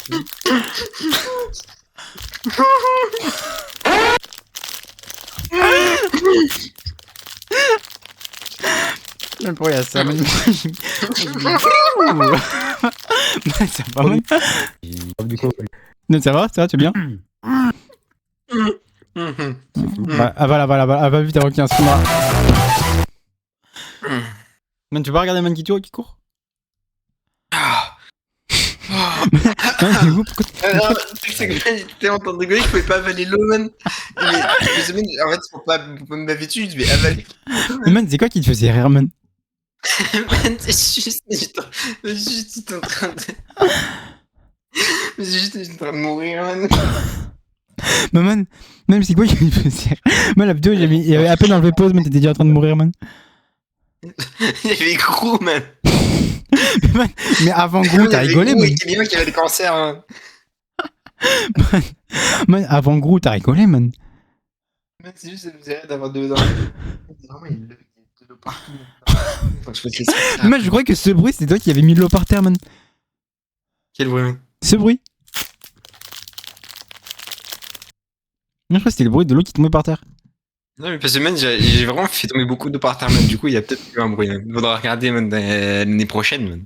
Même pour il y a ça, ça va, man. Non, ça va, tu es bien? Avale vite avant qu'il y ait un spawn là. Man, tu peux pas regarder Man qui court? C'est que j'étais en train de rigoler, je pouvais pas avaler l'eau, man. En fait, pour pas me baver dessus, je vais avaler. Mais man, c'est quoi qui te faisait rire, man? Man, c'est juste. J'étais en train de. J'étais en train de mourir, man. Mais man, même c'est quoi qui te faisait rire? Man, la vidéo, il y avait à peine enlevé pause, man, t'étais déjà en train de mourir, man. Il y avait Grou, man. Mais avant Grou, t'as rigolé, man. Il y avait qui avait le cancer, man. Man, avant Grou, t'as rigolé, man. Man, c'est juste, ça me faisait rire d'avoir de l'eau. Vraiment, il y a de l'eau partout. Man, je crois que ce bruit, c'est toi qui avais mis de l'eau par terre, man. Quel bruit, man? Ce bruit. Je crois que c'était le bruit de l'eau qui tombait par terre. Non, mais parce que, man, j'ai vraiment fait tomber beaucoup d'eau par terre, man. Du coup, il y a peut-être eu un bruit, man. Faudra regarder, man, l'année prochaine, man.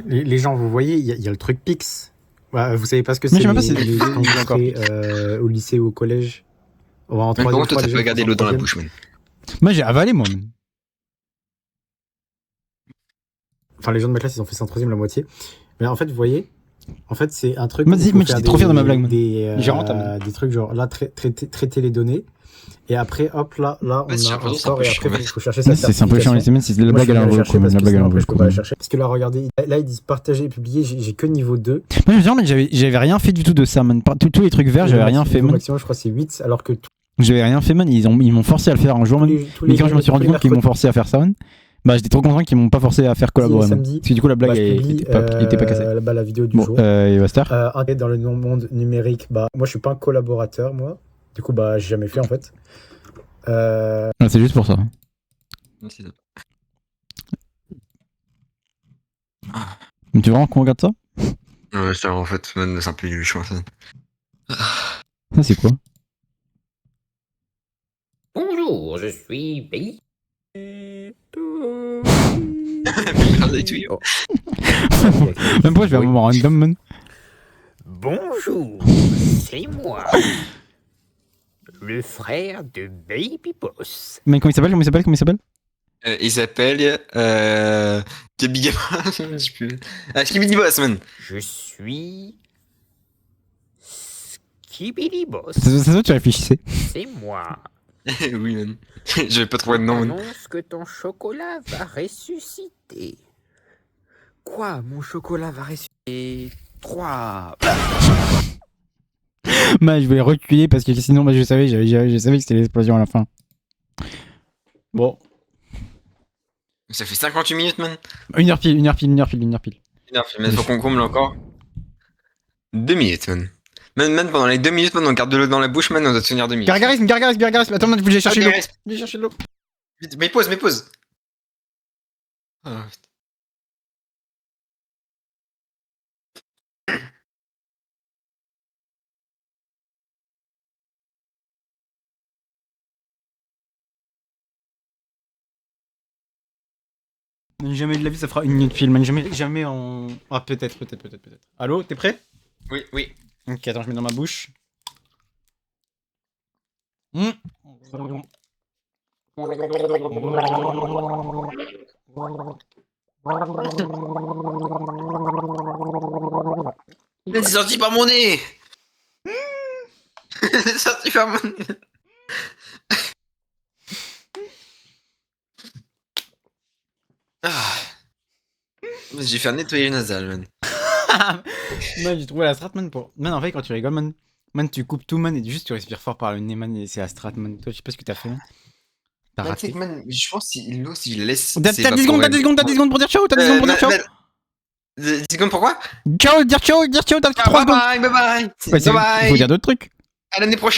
Les gens, vous voyez, il y a le truc Pix. Ouais, vous savez pas ce que c'est? Je sais même pas si les gens qui sont au lycée ou au collège. En Par contre, toi, t'as pas regardé l'eau dans la bouche, man. Moi, j'ai avalé, moi, man. Enfin, les gens de ma classe, ils ont fait ça en troisième, la moitié. Mais en fait, vous voyez, en fait, c'est un truc. Vas-y, mec, j'étais trop fier de ma blague, man. Des trucs genre là, traiter les données. Et après, hop, là, on a un sort et après, il faut chercher ça. C'est un peu chiant, les semaines, c'est la blague à l'envoi. Parce que là, regardez, là, ils disent partager et publier, j'ai que niveau 2. Moi, je me dis, j'avais rien fait du tout de ça, man. Tous les trucs verts, j'avais rien fait, man. Maximum, je crois, c'est 8, alors que. J'avais rien fait, man. Ils m'ont forcé à le faire un jour, man. Mais quand je me suis rendu compte qu'ils m'ont forcé à faire ça, man, bah, j'étais trop content qu'ils m'ont pas forcé à faire collaborer, man. Parce que du coup, la blague était pas cassée. La vidéo du jour. Et Master. Dans le monde numérique, bah, moi, je suis pas un collaborateur, moi. Du coup, bah, j'ai jamais fait, en fait. C'est juste pour ça. Mais tu veux vraiment qu'on regarde ça? Ouais, ça, en fait, man, c'est un peu chiant, ça. Ça, c'est quoi? Bonjour, je suis Baby. Même pas, je vais un moment random, man. Bonjour, c'est moi. Le frère de Baby Boss. Mais comment il s'appelle? Il s'appelle Big Skibidi Boss, man. Je suis Skibidi Boss. C'est ça, tu réfléchissais. C'est moi. Oui, man. J'avais pas trouvé de nom, man. Annonce que ton chocolat va ressusciter. Quoi? Mon chocolat va ressusciter? 3. Bah, je voulais reculer parce que sinon, bah, je savais que c'était l'explosion à la fin. Bon. Ça fait 58 minutes, man. 1 heure pile. 1 heure pile, mais faut qu'on comble encore. 2 minutes, man. Man, pendant les 2 minutes, man, on garde de l'eau dans la bouche, man, on doit tenir 2 minutes. Gargarisme. Attends, man, j'ai cherché l'eau. J'ai cherché l'eau. Vite, mais pause. Oh, putain. Jamais de la vie, ça fera 1 minute pile, man. Jamais en. Ah, peut-être. Allô, t'es prêt? Oui. Ok, attends, je mets dans ma bouche. C'est sorti par mon nez. C'est sorti par mon nez. J'ai fait un nettoyage nasal, man. Man, j'ai trouvé la strat, man. Man, en fait, quand tu rigoles, man, tu coupes tout, man, et juste tu respires fort par le nez, man, et c'est la strat, man. Toi, je sais pas ce que t'as fait, man. T'as raté. Man, je pense que l'eau, si je la laisse. T'as 10 secondes pour dire ciao, 10 secondes pourquoi? Ciao, dire ciao dans les 3 secondes. Bye bye. Il faut dire d'autres trucs. À l'année prochaine.